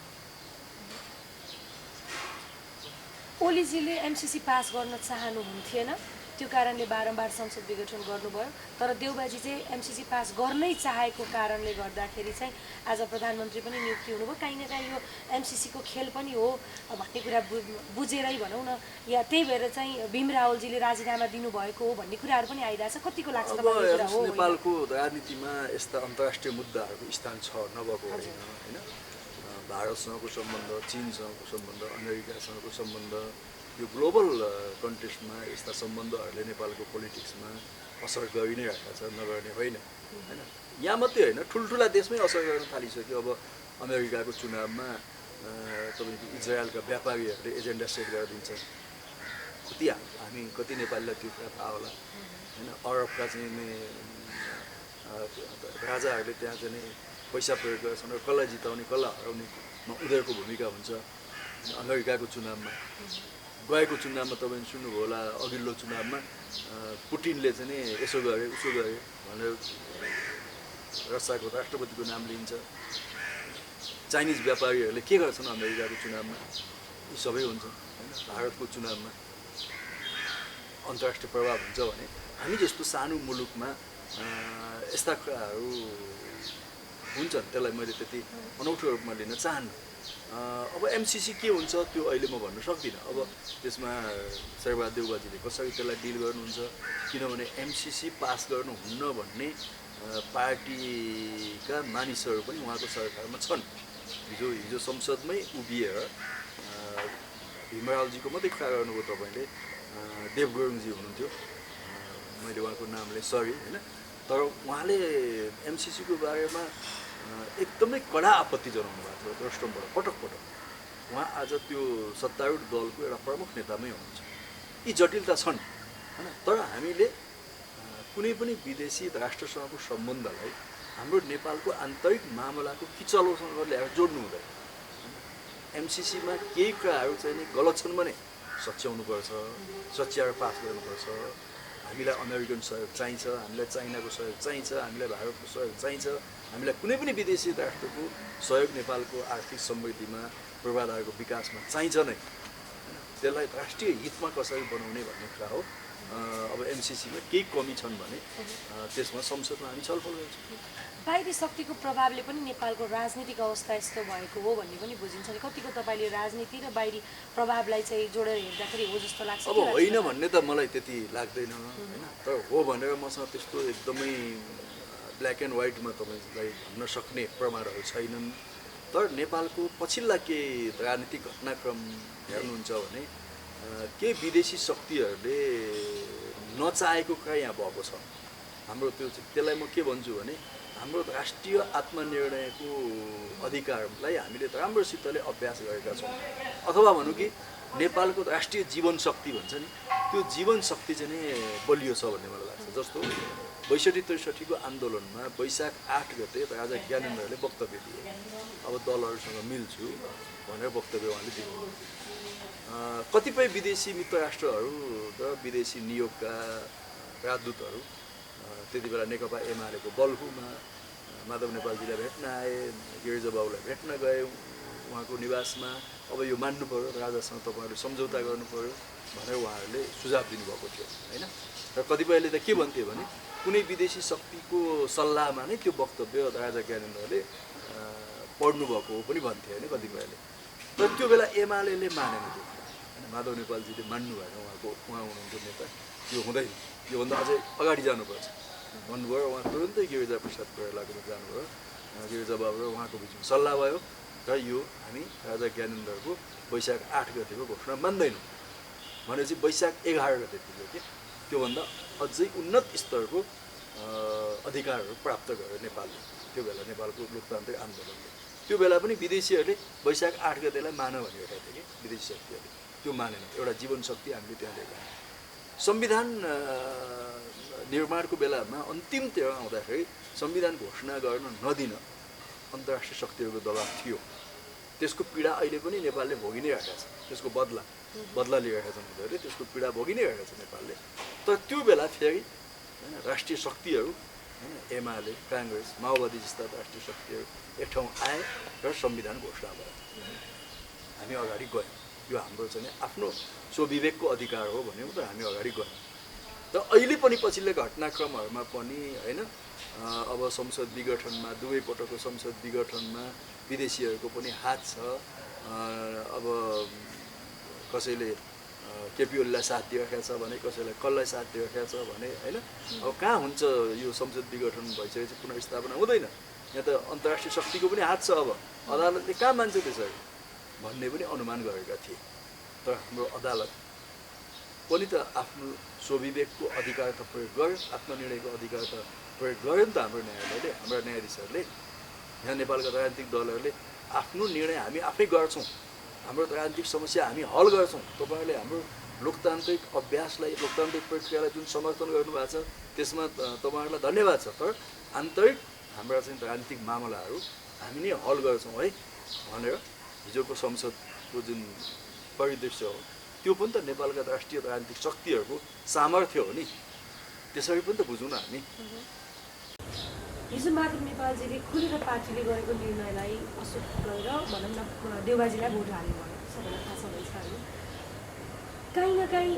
ओलीजीले एमसीसी पास गर्न चाहनुहुन्थेन त्यो कारणले बारम्बार संसद विघटन गर्नुभयो। तर देउबाजी चाहिँ एमसिसी पास गर्नै चाहेको कारणले गर्दाखेरि चाहिँ आज प्रधानमन्त्री पनि नियुक्ति हुनुभयो। काहीँ न काहीँ यो एमसिसीको खेल पनि हो भन्ने कुरा बुझेरै भनौँ न, या त्यही भएर चाहिँ भीम रावलजीले राजीनामा दिनुभएको हो भन्ने कुराहरू पनि आइरहेछ। कतिको लाग्छ तपाईँको कुरा हो? नेपालको राजनीतिमा यस्ता अन्तर्राष्ट्रिय मुद्दाहरूको स्थान छ, नभएको होइन होइन। भारतसँगको सम्बन्ध, चीनसँगको सम्बन्ध, अमेरिकासँगको सम्बन्ध, यो ग्लोबल कन्टेक्स्टमा यस्ता सम्बन्धहरूले नेपालको पोलिटिक्समा असर गरि नै रहेको छ, नगर्ने होइन होइन। यहाँ मात्रै होइन, ठुल्ठुला देशमै असर गर्न थालिसक्यो। अब अमेरिकाको चुनावमा तपाईँको इजरायलका व्यापारीहरूले एजेन्डा सेट गरिदिन्छ। कति नेपालीलाई त्यो कुरा थाहा होला होइन। अरबका चाहिँ राजाहरूले त्यहाँ चाहिँ पैसा प्रयोग गर्छन् र कसलाई जिताउने कसलाई हराउनेमा उनीहरूको भूमिका हुन्छ। अमेरिकाको चुनावमा गएको चुनावमा तपाईँले सुन्नुभयो होला, अघिल्लो चुनावमा पुटिनले चाहिँ नि यसो गरे उसो गरे भनेर रसियाको राष्ट्रपतिको नाम लिन्छ। चाइनिज व्यापारीहरूले के गर्छन् अमेरिकाको चुनावमा, यी सबै हुन्छ होइन। भारतको चुनावमा अन्तर्राष्ट्रिय प्रभाव हुन्छ भने हामी जस्तो सानो मुलुकमा यस्ता कुराहरू हुन्छन्, त्यसलाई मैले त्यति अनौठो रूपमा लिन चाहन्न। अब एमसिसी के हुन्छ त्यो अहिले म भन्न सक्दिनँ। अब त्यसमा शेरबहादुर देउबाजीले कसरी त्यसलाई डिल गर्नुहुन्छ, किनभने एमसिसी पास गर्नुहुन्न भन्ने पार्टीका मानिसहरू पनि उहाँको सरकारमा छन्। हिजो संसदमै उभिएर भीमरावजीको मात्रै कुरा गर्नुभयो तपाईँले। देव गुरुङजी हुनुहुन्थ्यो, मैले उहाँको नामले सरी होइन, तर उहाँले एमसिसीको बारेमा एकदमै कडा आपत्ति जनाउनु भएको थियो द्रष्टमबाट पटक पटक। उहाँ आज त्यो सत्तारूढ दलको एउटा प्रमुख नेतामै हुनुहुन्छ। यी जटिलता छन् होइन। तर हामीले कुनै पनि विदेशी राष्ट्रसँगको सम्बन्धलाई हाम्रो नेपालको आन्तरिक मामलाको किचलोसँग ल्याएर जोड्नु हुँदैन। एमसिसीमा केही कुराहरू चाहिँ नि गलत छन् भने सच्याउनुपर्छ, सच्याएर पास गर्नुपर्छ। हामीलाई अमेरिकन सहयोग चाहिन्छ, हामीलाई चाइनाको सहयोग चाहिन्छ, हामीलाई भारतको सहयोग चाहिन्छ, हामीलाई कुनै पनि विदेशी राष्ट्रको सहयोग नेपालको आर्थिक समृद्धिमा पूर्वाधारको विकासमा चाहिन्छ नै। त्यसलाई राष्ट्रिय हितमा कसरी बनाउने भन्ने कुरा हो। अब एमसिसीमा केही कमी छन् भने त्यसमा संसदमा हामी छलफल गर्छौँ। बाहिरी शक्तिको प्रभावले पनि नेपालको राजनीतिक अवस्था यस्तो भएको हो भन्ने पनि बुझिन्छ नि। कतिको तपाईँले राजनीति र बाहिरी प्रभावलाई चाहिँ जोडेर हेर्दाखेरि हो जस्तो लाग्छ? अब होइन भन्ने त मलाई त्यति लाग्दैन होइन। तर हो भनेर मसँग त्यस्तो एकदमै ब्ल्याक एन्ड व्हाइटमा तपाईँलाई भन्न सक्ने प्रमाणहरू छैनन्। तर नेपालको पछिल्ला केही राजनीतिक घटनाक्रम हेर्नुहुन्छ भने केही विदेशी शक्तिहरूले नचाहेको कुरा यहाँ भएको छ। हाम्रो त्यसलाई म के भन्छु भने हाम्रो राष्ट्रिय आत्मनिर्णयको अधिकारलाई हामीले राम्रोसितले अभ्यास गरेका छौँ। अथवा भनौँ कि नेपालको राष्ट्रिय जीवन शक्ति भन्छ नि, त्यो जीवन शक्ति चाहिँ नै बलियो छ भन्ने मलाई लाग्छ। जस्तो 62-63 को आन्दोलनमा वैशाख 8 गते राजा ज्ञानेन्द्रले वक्तव्य दिए। अब दलहरूसँग मिल्छु भनेर वक्तव्य उहाँले दिनुभयो। कतिपय विदेशी मित्र राष्ट्रहरू र विदेशी नियोगका राजदूतहरू त्यति बेला नेकपा एमालेको बल्खुमा माधव नेपालजीलाई भेट्न आए, गिरिजा बाबुलाई भेट्न गए उहाँको निवासमा। अब यो मान्नु पऱ्यो, राजासँग तपाईँहरूले सम्झौता गर्नु पऱ्यो भनेर उहाँहरूले सुझाव दिनुभएको थियो होइन। र कतिपयले त के भन्थे भने कुनै विदेशी शक्तिको सल्लाहमा नै त्यो वक्तव्य राजा ज्ञानेन्द्रले पढ्नुभएको हो पनि भन्थे होइन कतिपयले। तर त्यो बेला एमाले मानेन त्यो होइन। माधव नेपालजीले मान्नु भएन, उहाँ हुनुहुन्थ्यो नेता, यो हुँदैन, योभन्दा अझै अगाडि जानुपर्छ भन्नुभयो। उहाँ तुरन्तै गिरिजा प्रसाद कोइरालाकोमा जानुभयो। गिरिजा बाबु र उहाँको बिचमा सल्लाह भयो र यो हामी राजा ज्ञानेन्द्रको वैशाख 8 गतेको घोषणा मान्दैनौँ भनेपछि वैशाख 11 गते पुग्यो कि त्योभन्दा अझै उन्नत स्तरको अधिकारहरू प्राप्त गर्यो नेपालले। त्यो बेला नेपालको लोकतान्त्रिक आन्दोलनले त्यो बेला पनि विदेशीहरूले वैशाख 8 गतेलाई मान भनिरहेका थिए कि विदेशी शक्तिहरूले, त्यो मानेन। एउटा जीवन शक्ति हामीले त्यहाँ देख्यौँ। संविधान निर्माणको बेलामा अन्तिम टेवा आउँदाखेरि संविधान घोषणा गर्न नदिन अन्तर्राष्ट्रिय शक्तिहरूको दबाब थियो। त्यसको पीडा अहिले पनि नेपालले भोगि नै रहेका छ। त्यसको बदला लिइरहेका छन् उनीहरूले, त्यसको पीडा भोगि नै रहेका छ नेपालले। तर त्यो बेला फेरि होइन राष्ट्रिय शक्तिहरू होइन एमाले, काङ्ग्रेस, माओवादी जस्ता राष्ट्रिय शक्तिहरू एक ठाउँ आए र संविधान घोषणा भयो। हामी अगाडि गयौँ। यो हाम्रो चाहिँ आफ्नो स्वविवेकको अधिकार हो भन्यो त हामी अगाडि गयौँ। तर अहिले पनि पछिल्लो घटनाक्रमहरूमा पनि होइन अब संसद विघटनमा दुवै पटकको संसद विघटनमा विदेशीहरूको पनि हात छ। अब कसैले केपी ओलीलाई साथ दिइरहेको छ भने कसैलाई कसलाई साथ दिइरहेको छ भने होइन। अब कहाँ हुन्छ यो संसद विघटन भइसकेपछि पुनर्स्थापना हुँदैन। यहाँ त अन्तर्राष्ट्रिय शक्तिको पनि हात छ। अब अदालतले कहाँ मान्छ त्यसरी भन्ने पनि अनुमान गरेका थिए। तर हाम्रो अदालत पनि त आफ्नो स्वविवेकको अधिकार त प्रयोग गर्यो, आत्मनिर्णयको अधिकार त प्रयोग गर्यो नि त हाम्रो न्यायालयले, हाम्रा न्यायाधीशहरूले। यहाँ नेपालका राजनीतिक दलहरूले आफ्नो निर्णय हामी आफै गर्छौँ, हाम्रो राजनीतिक समस्या हामी हल गर्छौँ। तपाईँहरूले हाम्रो लोकतान्त्रिक अभ्यासलाई, लोकतान्त्रिक प्रक्रियालाई जुन समर्थन गर्नुभएको छ त्यसमा तपाईँहरूलाई धन्यवाद छ। तर आन्तरिक हाम्रा चाहिँ राजनीतिक मामलाहरू हामी नै हल गर्छौँ है भनेर हिजोको संसदको जुन परिदृश्य हो त्यो पनि त नेपालका राष्ट्रिय राजनीतिक शक्तिहरूको सामर्थ्य हो नि। त्यसरी पनि त बुझौँ न हामी। हिजो माधव नेपालजीले खुलेर पार्टीले गरेको निर्णयलाई अशोक गरेर भनौँ न देउबाजीलाई भोट हाल्नु भयो, सबैलाई थाहा छँदैछ होइन। काहीँ न काहीँ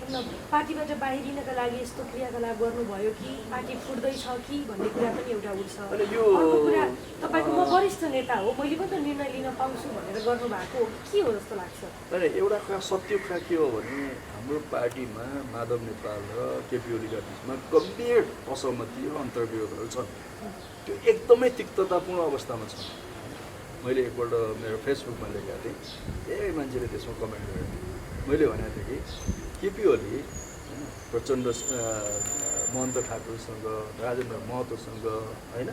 पार्टीबाट बाहिरिनका लागि यस्तो क्रियाकलाप गर्नुभयो कि पार्टी फुट्दैछ कि भन्ने कुरा पनि एउटा उठ्छ। अर्को कुरा तपाईँको म वरिष्ठ नेता हो, मैले पनि त निर्णय लिन पाउँछु भनेर गर्नुभएको के हो जस्तो लाग्छ? होइन, एउटा कुरा सत्य कुरा के हो भने हाम्रो पार्टीमा माधव नेपाल र केपी ओलीका बिचमा गम्भीर असहमति र अन्तर्विरोधहरू छन्। त्यो एकदमै तिक्ततापूर्ण अवस्थामा छ। मैले एकपल्ट मेरो फेसबुकमा लेखेको थिएँ, धेरै मान्छेले त्यसमा कमेन्ट गरेको थिएँ। मैले भनेको थिएँ कि केपी ओली प्रचण्ड महन्त ठाकुरसँग, राजेन्द्र महतोसँग होइन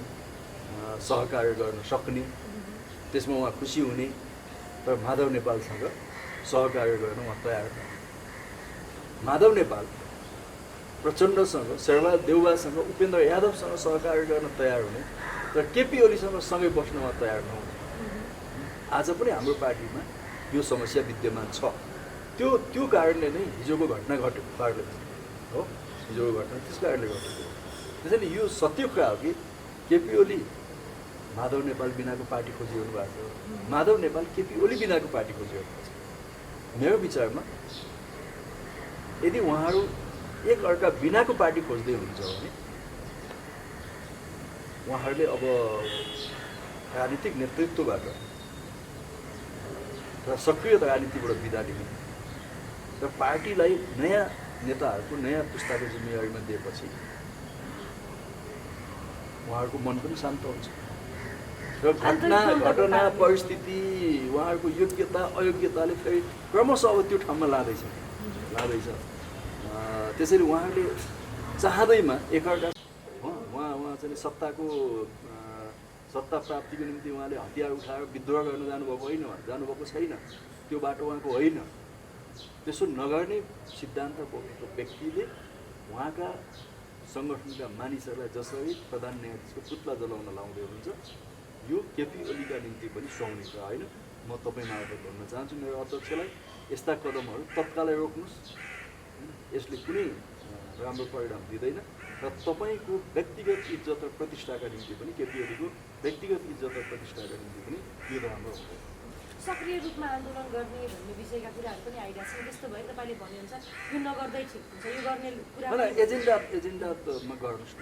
सहकार्य गर्न सक्ने, त्यसमा उहाँ खुसी हुने, तर माधव नेपालसँग सहकार्य गर्न उहाँ तयार छ। माधव नेपाल प्रचण्डसँग, शेरबहादुर देउवासँग, उपेन्द्र यादवसँग सहकार्य गर्न तयार हुने, तर केपी ओलीसँग सँगै बस्न उहाँ तयार नहुने। आज पनि हाम्रो पार्टीमा यो समस्या विद्यमान छ। त्यो कारणले नै हिजोको घटना घटेको कारणले हो, हिजोको घटना त्यस कारणले घटेको। त्यसैले यो सत्य कुरा हो कि केपी ओली माधव नेपाल बिनाको पार्टी खोजिरहनु भएको छ, माधव नेपाल केपी ओली बिनाको पार्टी खोजिरहनु भएको छ। मेरो विचारमा यदि उहाँहरू एक अर्का बिनाको पार्टी खोज्दै हुनुहुन्छ भने उहाँहरूले अब राजनीतिक नेतृत्वबाट र सक्रिय राजनीतिबाट बिदा लिने र पार्टीलाई नयाँ नेताहरूको नयाँ पुस्ताको जिम्मेवारीमा दिएपछि उहाँहरूको मन पनि शान्त हुन्छ र घटना परिस्थिति उहाँहरूको योग्यता अयोग्यताले फेरि क्रमशः अब त्यो ठाउँमा लाँदैछ। त्यसरी उहाँहरूले चाहँदैमा एकअर्का उहाँ चाहिँ सत्ता प्राप्तिको निम्ति उहाँले हतियार उठाएर विद्रोह गर्न जानुभएको छैन। त्यो बाटो उहाँको होइन। त्यसो नगर्ने सिद्धान्त बोकेको व्यक्तिले उहाँका सङ्गठनका मानिसहरूलाई जसरी प्रधान न्यायाधीशको पुतला जलाउन लाउँदै हुनुहुन्छ, यो केपी ओलीका निम्ति पनि सुहाउने कुरा होइन। म तपाईँ मार्फत भन्न चाहन्छु मेरो अध्यक्षलाई, यस्ता कदमहरू तत्कालै रोक्नुहोस्। यसले कुनै राम्रो परिणाम दिँदैन र तपाईँको व्यक्तिगत इज्जत र प्रतिष्ठाका निम्ति पनि, केपी ओलीको व्यक्तिगत इज्जत र प्रतिष्ठाका निम्ति पनि यो राम्रो हुँदैन। सक्रिय रूपमा आन्दोलन गर्ने भन्ने विषयका कुराहरू पनि आइरहेको छ। त्यस्तो भए तपाईँले भन्नुहुन्छ यो नगर्दै ठिक हुन्छ, यो गर्ने कुरा एजेन्डामा गर्नुहोस् न।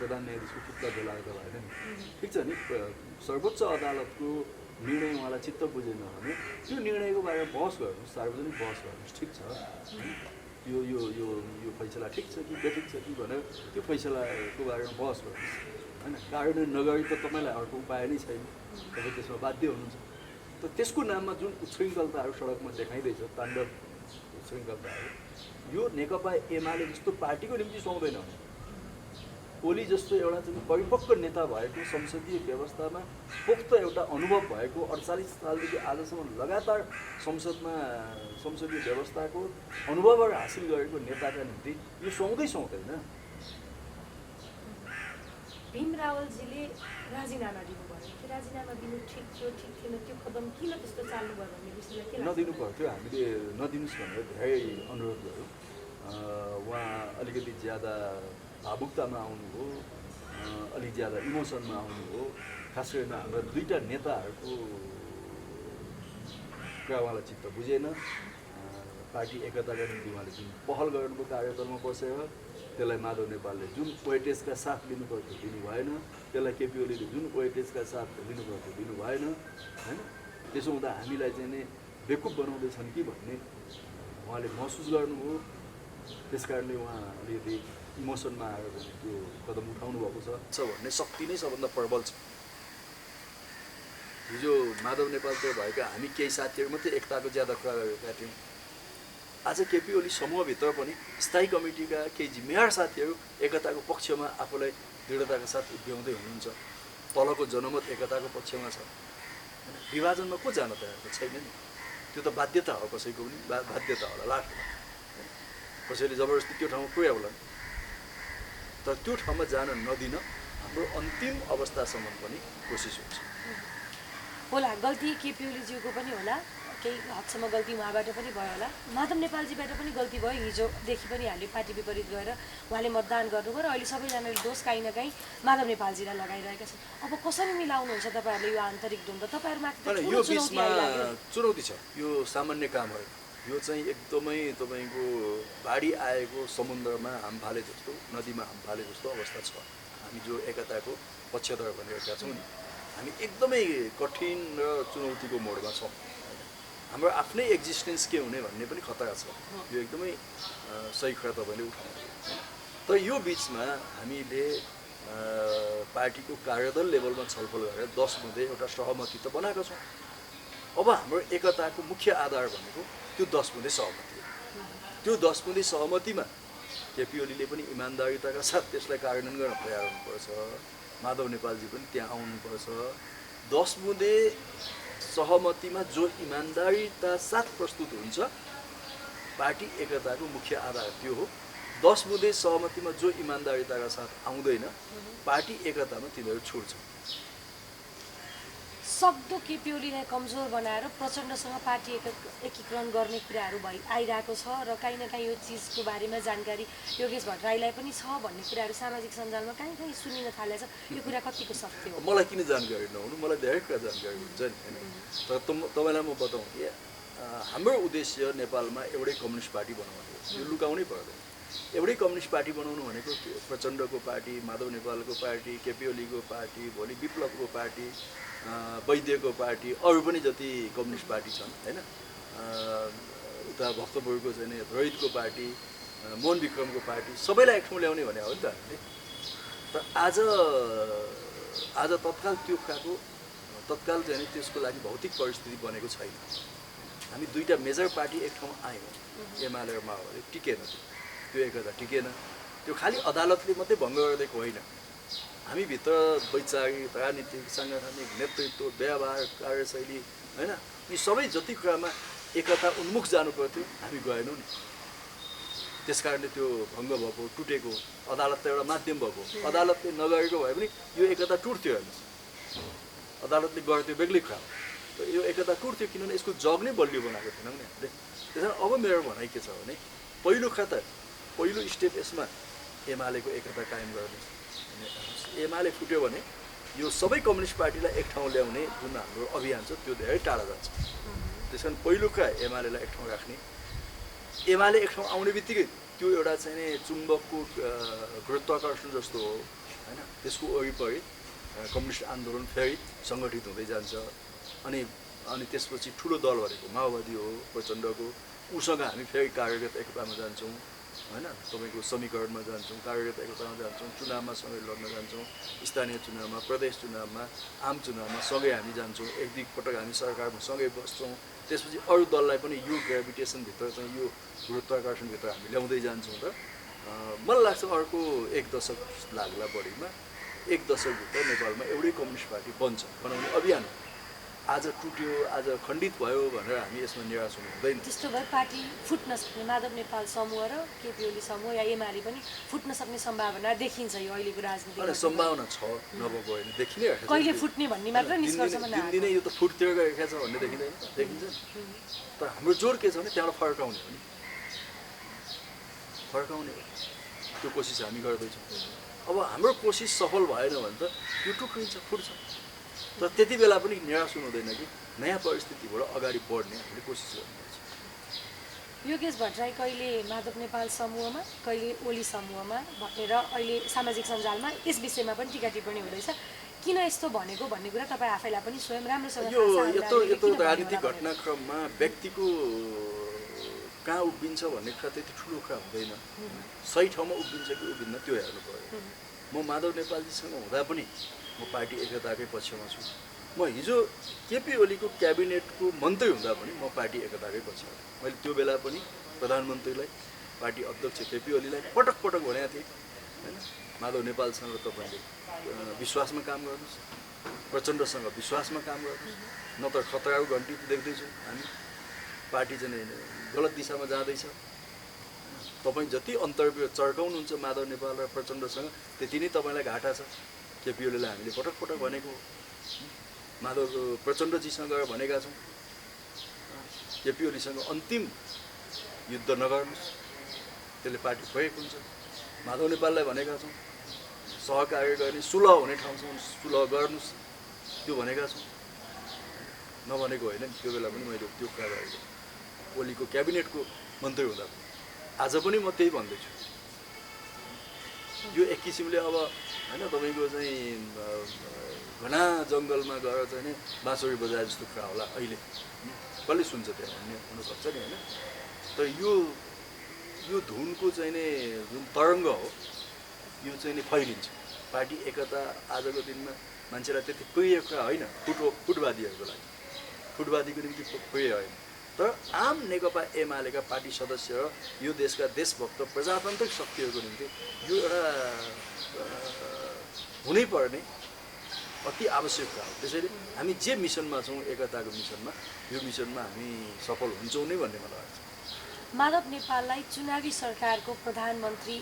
प्रधान न्यायाधीशको पुतला जलाएर त भएन नि, ठिक छ नि। सर्वोच्च अदालतको निर्णय उहाँलाई चित्त बुझेन भने त्यो निर्णयको बारेमा बहस गर्नुहोस्, सार्वजनिक बहस गर्नुहोस्, ठिक छ। यो यो यो यो फैसला ठिक छ कि बेठिक छ कि भनेर त्यो फैसलाको बारेमा बहस गर्नुहोस् होइन। कार्यान्वयन नगरी त तपाईँलाई अर्को उपाय नै छैन, तपाईँ त्यसमा बाध्य हुनुहुन्छ। त त्यसको नाममा जुन उच्छृङ्खलताहरू सडकमा देखाइँदैछ, ताण्डव उच्छृङ्खलताहरू, यो नेकपा एमाले जस्तो पार्टीको निम्ति सुहाउँदैन। ओली जस्तो एउटा चाहिँ परिपक्व नेता भएको, संसदीय व्यवस्थामा पोख्त एउटा अनुभव भएको, 48 सालदेखि आजसम्म लगातार संसदीय व्यवस्थाको अनुभवहरू हासिल गरेको नेताका निम्ति यो सुहाउँदैन। भीम रावलजीले राजीनामा दिनुभयो, त्यो राजीनामा दिनु ठिक थियो ठिक थिएन, त्यो कदम किन त्यस्तो चाल्नुभयो भन्ने विषयलाई के लाग्छ? नदिनु पर्थ्यो, हामीले नदिनुहोस् भनेर धेरै अनुरोध गऱ्यौँ। उहाँ अलिकति ज्यादा भावुकतामा आउनुभयो, अलिक ज्यादा इमोसनमा आउनुभयो। खास गरेर हाम्रा दुईवटा नेताहरूको कुरा उहाँलाई चित्त बुझेन। पार्टी एकताका निम्ति उहाँले जुन पहल गर्नुभयो कार्यदलमा बसेर त्यसलाई माधव नेपालले जुन वेटेजका साथ लिनुपर्थ्यो दिनु भएन, त्यसलाई केपी ओलीले जुन वेटेजका साथ लिनुपर्थ्यो दिनु भएन होइन। त्यसो हुँदा हामीलाई चाहिँ नि बेकुफ बनाउँदैछन् कि भन्ने उहाँले महसुस गर्नुभयो। त्यस कारणले उहाँ अलिकति इमोसनमा आएर त्यो कदम उठाउनु भएको छ भन्ने शक्ति नै सबभन्दा प्रबल छ। हिजो माधव नेपालतिर भएका हामी केही साथीहरू मात्रै एकताको ज्यादा कुरा गरेका थियौँ। आज केपी ओली समूहभित्र पनि स्थायी कमिटीका केही जिम्मेवार साथीहरू एकताको पक्षमा आफूलाई दृढताका साथ उभ्याउँदै हुनुहुन्छ। तलको जनमत एकताको पक्षमा छ। विभाजनमा को जान तयार छैन नि। त्यो त बाध्यता हो, कसैको पनि बाध्यता होला लाग्छ। कसैले जबरजस्ती त्यो ठाउँमा पुर्याउला, तर त्यो ठाउँमा जान नदिन हाम्रो अन्तिम अवस्थासम्म पनि कोसिस हुन्छ। होला गल्ती केपी ओलीज्यूको पनि होला, केही हदसम्म गल्ती उहाँबाट पनि भयो होला, माधव नेपालजीबाट पनि गल्ती भयो। हिजोदेखि पनि हामीले पार्टी विपरीत गएर उहाँले मतदान गर्नुभयो र अहिले सबैजनाले दोष काहीँ न काहीँ माधव नेपालजीलाई लगाइरहेका छन्। अब कसरी मिलाउनुहुन्छ तपाईँहरूले यो आन्तरिक द्वन्द्व? तपाईँहरूमाथि यो बिचमा चुनौती छ, यो सामान्य काम होइन। यो चाहिँ एकदमै तपाईँको बाढी आएको समुद्रमा हाम फाले जस्तो, नदीमा हाम फाले जस्तो अवस्था छ। हामी जो एकताको पक्षधर भनेका छौँ नि, हामी एकदमै कठिन र चुनौतीको मोडमा छौँ। हाम्रो आफ्नै एक्जिस्टेन्स के हुने भन्ने पनि खतरा छ। यो एकदमै सही कुरा तपाईँले उठाउनु। तर यो बिचमा हामीले पार्टीको कार्यदल लेभलमा छलफल गरेर 10 बुँदे एउटा सहमति त बनाएको छौँ। अब हाम्रो एकताको मुख्य आधार भनेको त्यो 10 बुँदे सहमति हो। त्यो 10 बुँदे सहमतिमा केपी ओलीले पनि इमान्दारिताका साथ त्यसलाई कार्यान्वयन गर्न तयार हुनुपर्छ। माधव नेपालजी पनि त्यहाँ आउनुपर्छ। 10 बुँदे सहमतिमा जो इमान्दारिता साथ प्रस्तुत हुन्छ, पार्टी एकताको मुख्य आधार त्यो हो। 10 बुँदे सहमतिमा जो इमान्दारिताका साथ आउँदैन, पार्टी एकतामा तिनीहरू छुट्छ। सक्दो केपी ओलीलाई कमजोर बनाएर प्रचण्डसँग पार्टी एकीकरण गर्ने कुराहरू आइरहेको छ र काहीँ न काहीँ यो चिजको बारेमा जानकारी योगेश भट्टराईलाई पनि छ भन्ने कुराहरू सामाजिक सञ्जालमा काहीँ काहीँ सुनिन थालेछ। यो कुरा कतिको सत्य हो? मलाई किन जानकारी नहुनु, मलाई धेरै कुरा जानकारी हुन्छ नि होइन। तर तपाईँलाई म बताउँ कि हाम्रो उद्देश्य नेपालमा एउटै कम्युनिस्ट पार्टी बनाउनु हो। यो लुकाउनै पर्दैन। एउटै कम्युनिस्ट पार्टी बनाउनु भनेको प्रचण्डको पार्टी, माधव नेपालको पार्टी, केपी ओलीको पार्टी, भोलि विप्लवको पार्टी, वैद्यको पार्टी, अरू पनि जति कम्युनिस्ट पार्टी छन् होइन, उता भक्तपुरको चाहिँ रोहितको पार्टी, मोहन विक्रमको पार्टी, सबैलाई एक ठाउँ ल्याउने भने हो नि त हामीले। तर आज तत्काल त्यो खाएको तत्काल चाहिँ त्यसको लागि भौतिक परिस्थिति बनेको छैन। हामी दुईवटा मेजर पार्टी एक ठाउँ आयौँ, एमाले र माओवादी, टिकेन त्यो एकता टिकेन। त्यो खालि अदालतले मात्रै भङ्ग गरिदिएको होइन। हामीभित्र वैचारिक, राजनीतिक, साङ्गठनिक नेतृत्व, व्यवहार, कार्यशैली होइन, यी सबै जति कुरामा एकता उन्मुख जानु पर्थ्यो हामी गएनौँ नि। त्यस कारणले त्यो भङ्ग भएको, टुटेको। अदालत त एउटा माध्यम भएको, अदालतले नगरेको भए पनि यो एकता टुट्थ्यो। हेर्नुहोस्, अदालतले गर्थ्यो बेग्लै कुरा, यो एकता टुट्थ्यो किनभने यसको जग नै बलियो बनाएको थिएनौँ नि हामीले। त्यस कारण अब मेरो भनाइ के छ भने पहिलो स्टेप यसमा एमालेको एकता कायम गर्ने। एमाले फुट्यो भने यो सबै कम्युनिस्ट पार्टीलाई एक ठाउँ ल्याउने जुन हाम्रो अभियान छ त्यो धेरै टाढा जान्छ। त्यस कारण पहिलो कुरा एमालेलाई एक ठाउँ राख्ने। एमाले एक ठाउँ आउने बित्तिकै त्यो एउटा चाहिँ नि चुम्बकको गुरुत्वाकर्षण जस्तो हो होइन, त्यसको वरिपरि कम्युनिस्ट आन्दोलन फेरि सङ्गठित हुँदै जान्छ। अनि त्यसपछि ठुलो दल भनेको माओवादी हो, प्रचण्डको, उसँग हामी फेरि कार्यरत एकतामा जान्छौँ होइन, तपाईँको समीकरणमा जान्छौँ, कार्यरत एकतामा जान्छौँ, चुनावमा सँगै लड्न जान्छौँ, स्थानीय चुनावमा, प्रदेश चुनावमा, आम चुनावमा सँगै हामी जान्छौँ, एक दुई पटक हामी सरकारमा सँगै बस्छौँ। त्यसपछि अरू दललाई पनि यो ग्रेभिटेसनभित्र चाहिँ यो गुरुत्वाकर्षणभित्र हामी ल्याउँदै जान्छौँ। र मलाई लाग्छ अर्को 1 दशक लाग्ला, बढीमा 1 दशकभित्र नेपालमा एउटै कम्युनिस्ट पार्टी बनाउने अभियान आज टुट्यो, आज खण्डित भयो भनेर हामी यसमा निराश हुनु हुँदैन। त्यस्तो भए पार्टी फुट्न सक्ने, माधव नेपाल समूह र केपी ओली समूह या एमाले पनि फुट्न सक्ने सम्भावना देखिन्छ यो अहिलेको राजनीतिमा? सम्भावना छ, नभएको होइन, देखिनै कहिले फुट्ने भन्ने मात्र निष्कर्षमा दिनदिनै यो त फुट्दै गएको छ भन्ने देखिँदैन, देखिन्छ। तर हाम्रो जोड के छ भने त्यहाँबाट फर्काउने हो नि, फर्काउने हो, त्यो कोसिस हामी गर्दैछौँ। अब हाम्रो कोसिस सफल भएन भने त यो टुक्रिन्छ, फुट्छ। तर त्यति बेला पनि निराश हुनु हुँदैन कि नयाँ परिस्थितिबाट अगाडि बढ्ने हामीले कोसिस गर्नुपर्छ। योगेश भट्टराई कहिले माधव नेपाल समूहमा कहिले ओली समूहमा भनेर अहिले सामाजिक सञ्जालमा यस विषयमा पनि टिका टिप्पणी हुँदैछ। किन यस्तो भनेको भन्ने कुरा तपाईँ आफैलाई पनि स्वयं राम्रोसँग यो यत्रो राजनीतिक घटनाक्रममा व्यक्तिको कहाँ उभिन्छ भन्ने कुरा त्यति ठुलो कुरा हुँदैन। सही ठाउँमा उभिन्छ कि उभिन्न त्यो हेर्नु पर्यो। म माधव नेपालजीसँग हुँदा पनि म पार्टी एकताकै पक्षमा छु। म हिजो केपी ओलीको क्याबिनेटको मन्त्री हुँदा पनि म पार्टी एकताकै पक्षमा छु। मैले त्यो बेला पनि प्रधानमन्त्रीलाई पार्टी अध्यक्ष केपी ओलीलाई पटक पटक भनेको थिएँ होइन, माधव नेपालसँग तपाईँले विश्वासमा काम गर्नुहोस्, प्रचण्डसँग विश्वासमा काम गर्नुहोस्, नत्र खतराको घन्टी देख्दैछौँ हामी, पार्टी चाहिँ गलत दिशामा जाँदैछ। तपाईँ जति अन्तर्व्य चर्काउनुहुन्छ माधव नेपाल र प्रचण्डसँग त्यति नै तपाईँलाई घाटा छ। केपी ओलीलाई हामीले पटक पटक भनेको हो, माधव प्रचण्डजीसँग भनेका छौँ केपी ओलीसँग अन्तिम युद्ध नगर्नुहोस्, त्यसले पार्टी भएको हुन्छ। माधव नेपाललाई भनेका छौँ सहकार्य गर्ने सुलह हुने ठाउँसम्म सुलह गर्नुहोस्, त्यो भनेका छौँ। नभनेको होइन, त्यो बेला पनि मैले त्यो कुरा गरेको, ओलीको क्याबिनेटको मन्त्री हुँदा पनि। आज पनि म त्यही भन्दैछु। यो एक किसिमले अब होइन तपाईँको चाहिँ घना जङ्गलमा गएर चाहिँ बाँसुरी बजाए जस्तो कुरा होला अहिले, कसले सुन्छ त्यहाँ भन्ने हुनसक्छ नि होइन। तर यो धुनको चाहिँ नि जुन तरङ्ग हो यो चाहिँ नि फैलिन्छ। पार्टी एकता आजको दिनमा मान्छेलाई त्यति प्रिय कुरा होइन, फुटवादीहरूको लागि, फुटवादीको निम्ति प्रिय होइन। तर आम नेकपा एमालेका पार्टी सदस्य र यो देशका देशभक्त प्रजातान्त्रिक शक्तिहरूको निम्ति यो एउटा हुनैपर्ने अति आवश्यक कुरा हो। त्यसैले हामी जे मिसनमा छौँ एकताको मिसनमा, यो मिसनमा हामी सफल हुन्छौँ नै भन्ने मलाई लाग्छ। माधव नेपाललाई चुनावी सरकारको प्रधानमन्त्री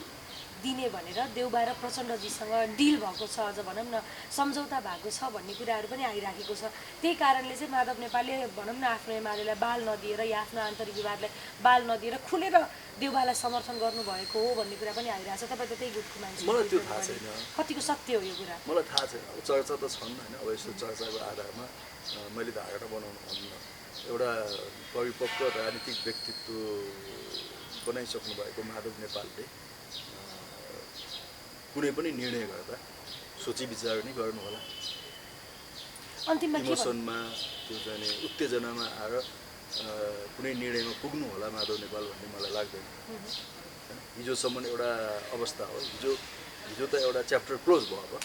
दिने भनेर देउबा र प्रचण्डजीसँग डिल भएको छ, अझ भनौँ न सम्झौता भएको छ भन्ने कुराहरू पनि आइराखेको छ। त्यही कारणले चाहिँ माधव नेपालले भनौँ न आफ्नो एमालेलाई बाल नदिएर या आफ्नो आन्तरिक विवादलाई बाल नदिएर खुलेर देउबालाई समर्थन गर्नुभएको हो भन्ने कुरा पनि आइरहेको छ। तपाईँ त त्यही गुटको मान्छे, मलाई त्यो थाहा छैन, कतिको सत्य हो यो कुरा मलाई थाहा छैन। अब चर्चा त छन् होइन, अब यस्तो चर्चाको आधारमा मैले धारणा बनाउनु भन्न, एउटा परिपक्व राजनीतिक व्यक्तित्व बनाइसक्नु भएको माधव नेपालले कुनै पनि निर्णय गर्दा सोची विचार नै गर्नु होला। अन्तिममा इमोसनमा त्यो चाहिँ उत्तेजनामा आएर कुनै निर्णयमा पुग्नु होला माधव नेपाल भन्ने मलाई लाग्दैन। हिजोसम्म एउटा अवस्था हो, हिजो त एउटा च्याप्टर क्लोज भयो,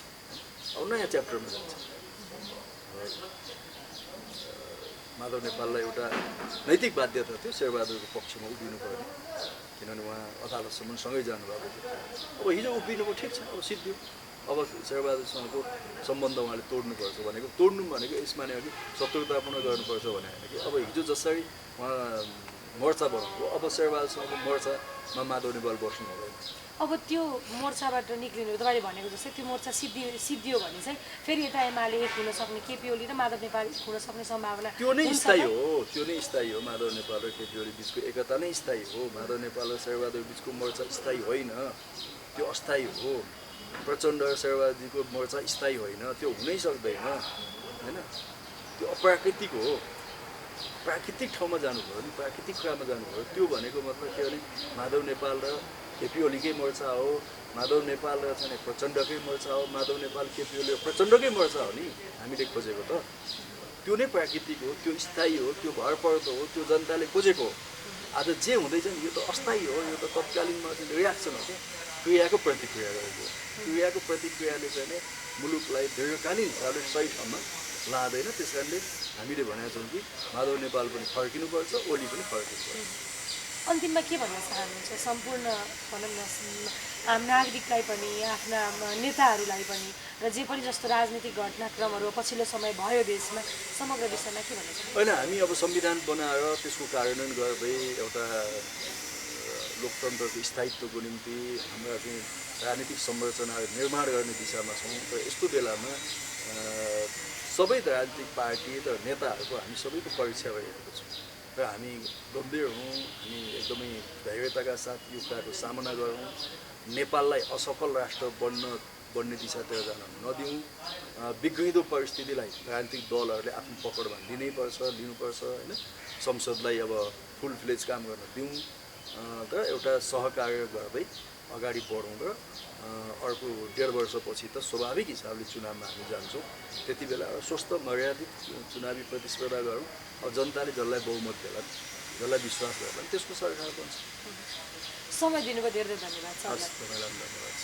अब नयाँ च्याप्टरमा जान्छ। माधव नेपाललाई एउटा नैतिक बाध्यता थियो शेरबहादुरको पक्षमा उभिनु पर्ने, किनभने उहाँ अदालतसम्म सँगै जानुभएको थियो। अब हिजो उभिनुको ठिक छ, अब सिद्धियो। अब शेरबहादुरसँगको सम्बन्ध उहाँले तोड्नुपर्छ भनेको, तोड्नु भनेको यसमा नै हो कि शत्रुतापूर्ण गर्नुपर्छ भने होइन कि। अब हिजो जसरी उहाँ मोर्चा बनाउनु, अब शेरबहादुरसँगको मोर्चामा माधव नेपाल बस्नु हुँदैन। अब त्यो मोर्चाबाट निक्लिनु, तपाईँले भनेको जस्तै त्यो मोर्चा सिद्धियो भने चाहिँ फेरि यता एमाले एक हुन सक्ने, केपी ओली र माधव नेपाल हुन सक्ने सम्भावना त्यो नै स्थायी हो, त्यो नै स्थायी हो। माधव नेपाल र केपी ओली बिचको एकता नै स्थायी हो। माधव नेपाल र शेरबहादुर बिचको मोर्चा स्थायी होइन, त्यो अस्थायी हो। प्रचण्ड र शेरबहादुरको मोर्चा स्थायी होइन, त्यो हुनै सक्दैन होइन, त्यो अप्राकृतिक हो। प्राकृतिक ठाउँमा जानु पऱ्यो नि, प्राकृतिक कुरामा जानु पऱ्यो। त्यो भनेको मतलब के भने माधव नेपाल र केपी ओलीकै मोर्चा हो, माधव नेपाल र चाहिँ प्रचण्डकै मोर्चा हो, माधव नेपाल केपी ओली प्रचण्डकै मोर्चा हो नि हामीले खोजेको त। त्यो नै प्राकृतिक हो, त्यो स्थायी हो, त्यो भरपर्दो हो, त्यो जनताले खोजेको हो। आज जे हुँदैछ नि यो त अस्थायी हो, यो त तत्कालीनमा चाहिँ रियाक्सन हो, क्रियाको प्रतिक्रिया गरेको हो। क्रियाको प्रतिक्रियाले चाहिँ मुलुकलाई दीर्घकालीन हिसाबले सही ठाउँमा लाँदैन। त्यस कारणले हामीले भनेका छौँ कि माधव नेपाल पनि फर्किनुपर्छ, ओली पनि फर्किनुपर्छ। अन्तिममा के भन्न चाहनुहुन्छ सम्पूर्ण भनौँ न आम नागरिकलाई पनि, आफ्ना नेताहरूलाई पनि, र जे पनि जस्तो राजनीतिक घटनाक्रमहरू पछिल्लो समय भयो देशमा, समग्र विषयमा के भन्न चाहनुहुन्छ? होइन, हामी अब संविधान बनाएर त्यसको कार्यान्वयन गर्दै एउटा लोकतन्त्रको स्थायित्वको निम्ति हाम्रा चाहिँ राजनीतिक संरचनाहरू निर्माण गर्ने दिशामा छौँ। र यस्तो बेलामा सबै राजनीतिक पार्टी र नेताहरूको हामी सबैको परीक्षा गरिरहेको छौँ र हामी गम्भीर हौँ। हामी एकदमै धैर्यताका साथ यो कुराको सामना गरौँ। नेपाललाई असफल राष्ट्र बन्ने दिशातिर जान नदिउँ। बिग्रिँदो परिस्थितिलाई राजनीतिक दलहरूले आफ्नो पकडमा लिनुपर्छ होइन। संसदलाई अब फुल फ्लेज काम गर्न दिउँ र एउटा सहकार्य गर्दै अगाडि बढौँ र अर्को 1.5 वर्षपछि त स्वाभाविक हिसाबले चुनावमा हामी जान्छौँ। त्यति बेला स्वस्थ मर्यादित चुनावी प्रतिस्पर्धा गरौँ। अब जनताले जसलाई बहुमत देला जसलाई विश्वास गर्ला त्यसको सरकार बन्छ। समय दिनुभयो, धेरै धन्यवाद। हस्, तपाईँलाई धन्यवाद।